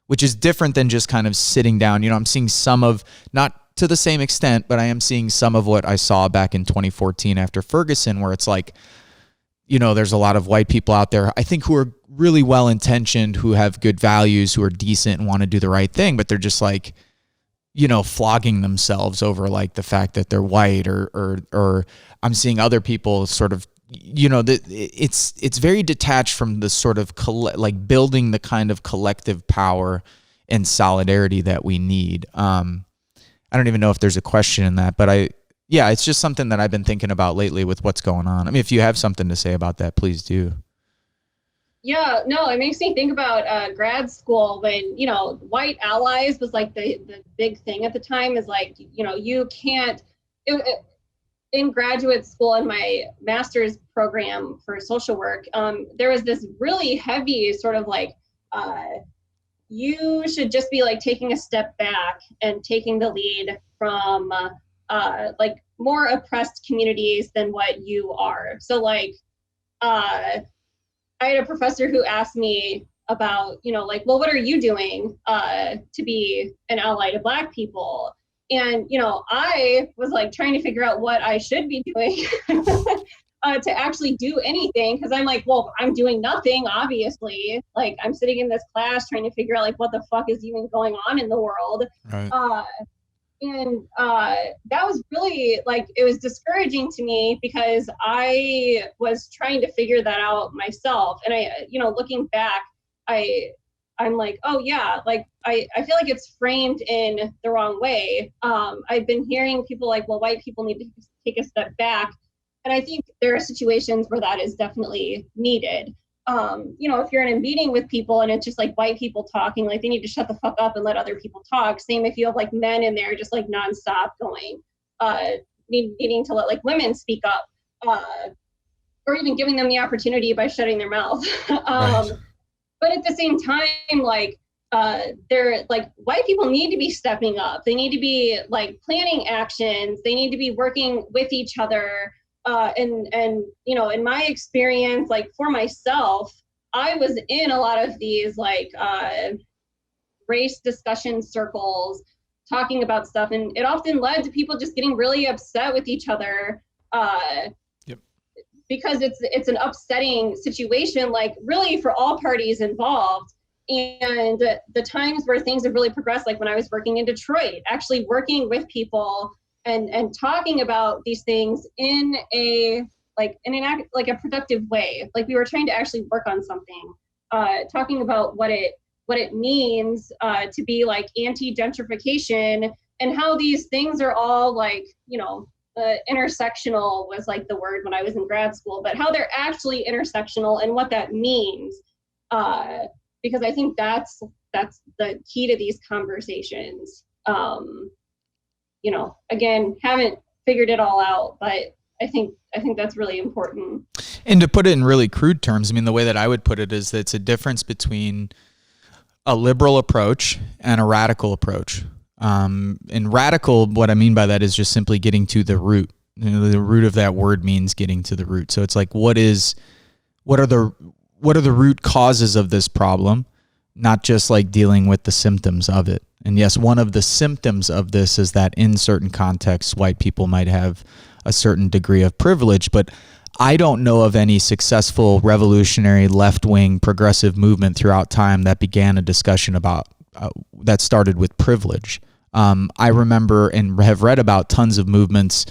which is different than just kind of sitting down. I'm seeing some of, not to the same extent, but I am seeing some of what I saw back in 2014 after Ferguson, where it's like, there's a lot of white people out there, I think, who are really well-intentioned, who have good values, who are decent and want to do the right thing, but they're just like, flogging themselves over like the fact that they're white, or I'm seeing other people sort of, it's very detached from the sort of like building the kind of collective power and solidarity that we need. I don't even know if there's a question in that, but it's just something that I've been thinking about lately with what's going on. I mean, if you have something to say about that, please do. Yeah, no, it makes me think about grad school when, white allies was like the big thing at the time, is like, you can't, in graduate school in my master's program for social work, there was this really heavy sort of like, you should just be like taking a step back and taking the lead from like more oppressed communities than what you are. So like, I had a professor who asked me about, like, well, what are you doing to be an ally to Black people? And, I was like trying to figure out what I should be doing to actually do anything. Cause I'm like, well, I'm doing nothing, obviously. Like I'm sitting in this class trying to figure out like what the fuck is even going on in the world. Right. And that was really like, it was discouraging to me because I was trying to figure that out myself. And I, looking back, I'm like, oh yeah, like I feel like it's framed in the wrong way. I've been hearing people like, well, white people need to take a step back. And I think there are situations where that is definitely needed. If you're in a meeting with people and it's just like white people talking, like they need to shut the fuck up and let other people talk. Same if you have like men in there just like nonstop going, needing to let like women speak up, or even giving them the opportunity by shutting their mouth. Right. But at the same time, like they're like white people need to be stepping up. They need to be like planning actions. They need to be working with each other. And in my experience, like for myself, I was in a lot of these like race discussion circles talking about stuff, and it often led to people just getting really upset with each other because it's an upsetting situation, like really for all parties involved. And the times where things have really progressed, like when I was working in Detroit, actually working with people and talking about these things in a productive way. Like we were trying to actually work on something, talking about what it means to be like anti-gentrification and how these things are all like, intersectional was like the word when I was in grad school, but how they're actually intersectional and what that means. Because I think that's the key to these conversations. Again, haven't figured it all out, but I think that's really important. And to put it in really crude terms, I mean, the way that I would put it is that it's a difference between a liberal approach and a radical approach. And radical, what I mean by that is just simply getting to the root. The root of that word means getting to the root. So it's like, what are the root causes of this problem? Not just like dealing with the symptoms of it. And yes, one of the symptoms of this is that in certain contexts, white people might have a certain degree of privilege, but I don't know of any successful revolutionary left-wing progressive movement throughout time that began a discussion about that started with privilege. I remember and have read about tons of movements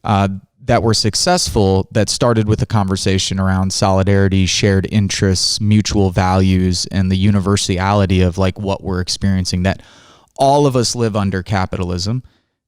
that were successful that started with a conversation around solidarity, shared interests, mutual values, and the universality of like what we're experiencing, that all of us live under capitalism,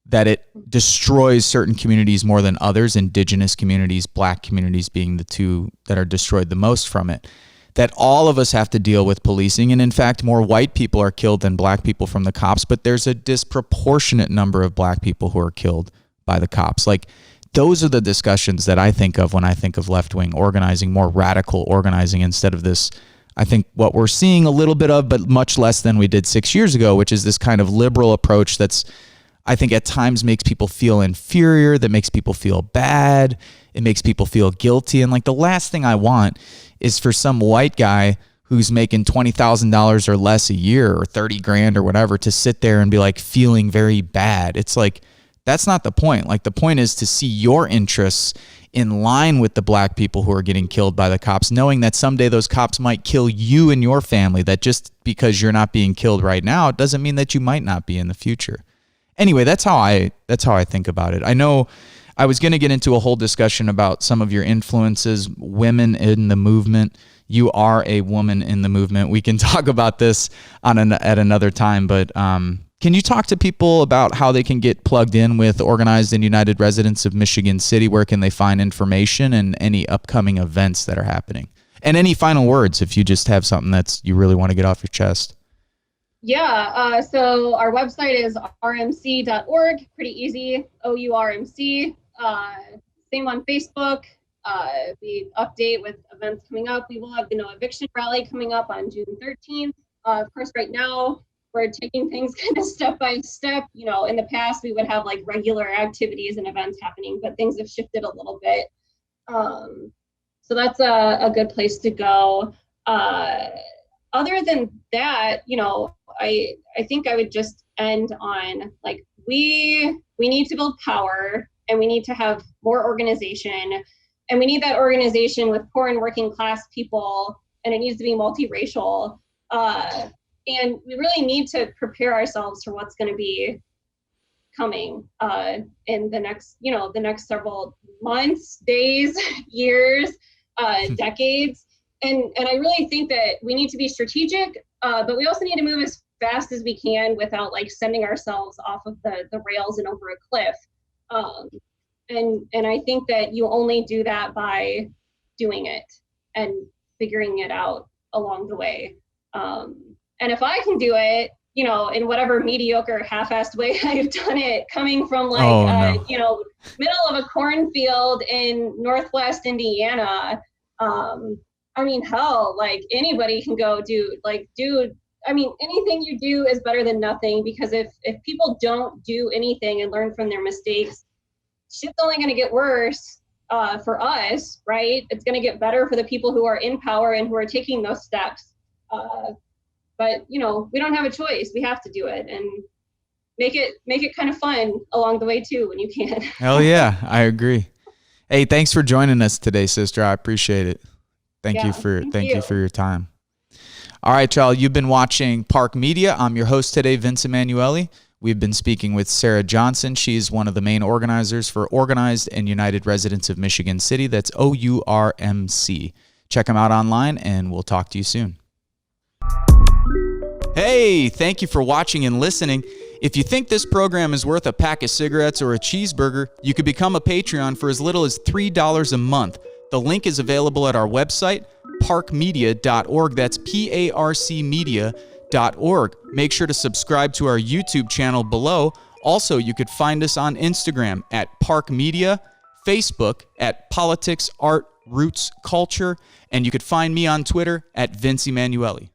that it destroys certain communities more than others, indigenous communities, black communities being the two that are destroyed the most from it, that all of us have to deal with policing. And in fact, more white people are killed than black people from the cops, but there's a disproportionate number of black people who are killed by the cops. Like, those are the discussions that I think of when I think of left-wing organizing, more radical organizing, instead of this, I think what we're seeing a little bit of, but much less than we did 6 years ago, which is this kind of liberal approach that's, I think at times makes people feel inferior, that makes people feel bad, it makes people feel guilty. And like, the last thing I want is for some white guy who's making $20,000 or less a year or 30 grand or whatever to sit there and be like feeling very bad. It's like, that's not the point. Like, the point is to see your interests in line with the black people who are getting killed by the cops, knowing that someday those cops might kill you and your family, that just because you're not being killed right now, it doesn't mean that you might not be in the future. Anyway, that's how I think about it. I know I was going to get into a whole discussion about some of your influences, women in the movement. You are a woman in the movement. We can talk about this at another time, but can you talk to people about how they can get plugged in with Organized and United Residents of Michigan City? Where can they find information and any upcoming events that are happening? And any final words if you just have something that's you really want to get off your chest. Yeah, so our website is rmc.org, pretty easy, OURMC. Same on Facebook. We update with events coming up. We will have the no eviction rally coming up on June 13th. Of course, right now, we're taking things kind of step by step. You know, in the past, we would have like regular activities and events happening, but things have shifted a little bit. So that's a good place to go. Other than that, you know, I think I would just end on like, we need to build power, and we need to have more organization, and we need that organization with poor and working class people, and it needs to be multiracial. And we really need to prepare ourselves for what's going to be coming in the next several months, days, years, decades. And I really think that we need to be strategic, but we also need to move as fast as we can without like sending ourselves off of the rails and over a cliff. And I think that you only do that by doing it and figuring it out along the way. And if I can do it, you know, in whatever mediocre, half-assed way I've done it, coming from like, you know, middle of a cornfield in Northwest Indiana, I mean, hell, like anybody can go I mean, anything you do is better than nothing, because if people don't do anything and learn from their mistakes, shit's only going to get worse for us, right? It's going to get better for the people who are in power and who are taking those steps. But, you know, we don't have a choice. We have to do it and make it kind of fun along the way, too, when you can. Hell yeah, I agree. Hey, thanks for joining us today, sister. I appreciate it. Thank you for your time. All right, y'all, you've been watching Park Media. I'm your host today, Vince Emanuele. We've been speaking with Sarah Johnson. She's one of the main organizers for Organized and United Residents of Michigan City. That's OURMC. Check them out online, and we'll talk to you soon. Hey, thank you for watching and listening. If you think this program is worth a pack of cigarettes or a cheeseburger, you could become a Patreon for as little as $3 a month. The link is available at our website, parkmedia.org. That's PARCmedia.org. Make sure to subscribe to our YouTube channel below. Also, you could find us on Instagram at Park Media, Facebook at Politics, Art, Roots, Culture, and you could find me on Twitter at Vince Emanuele.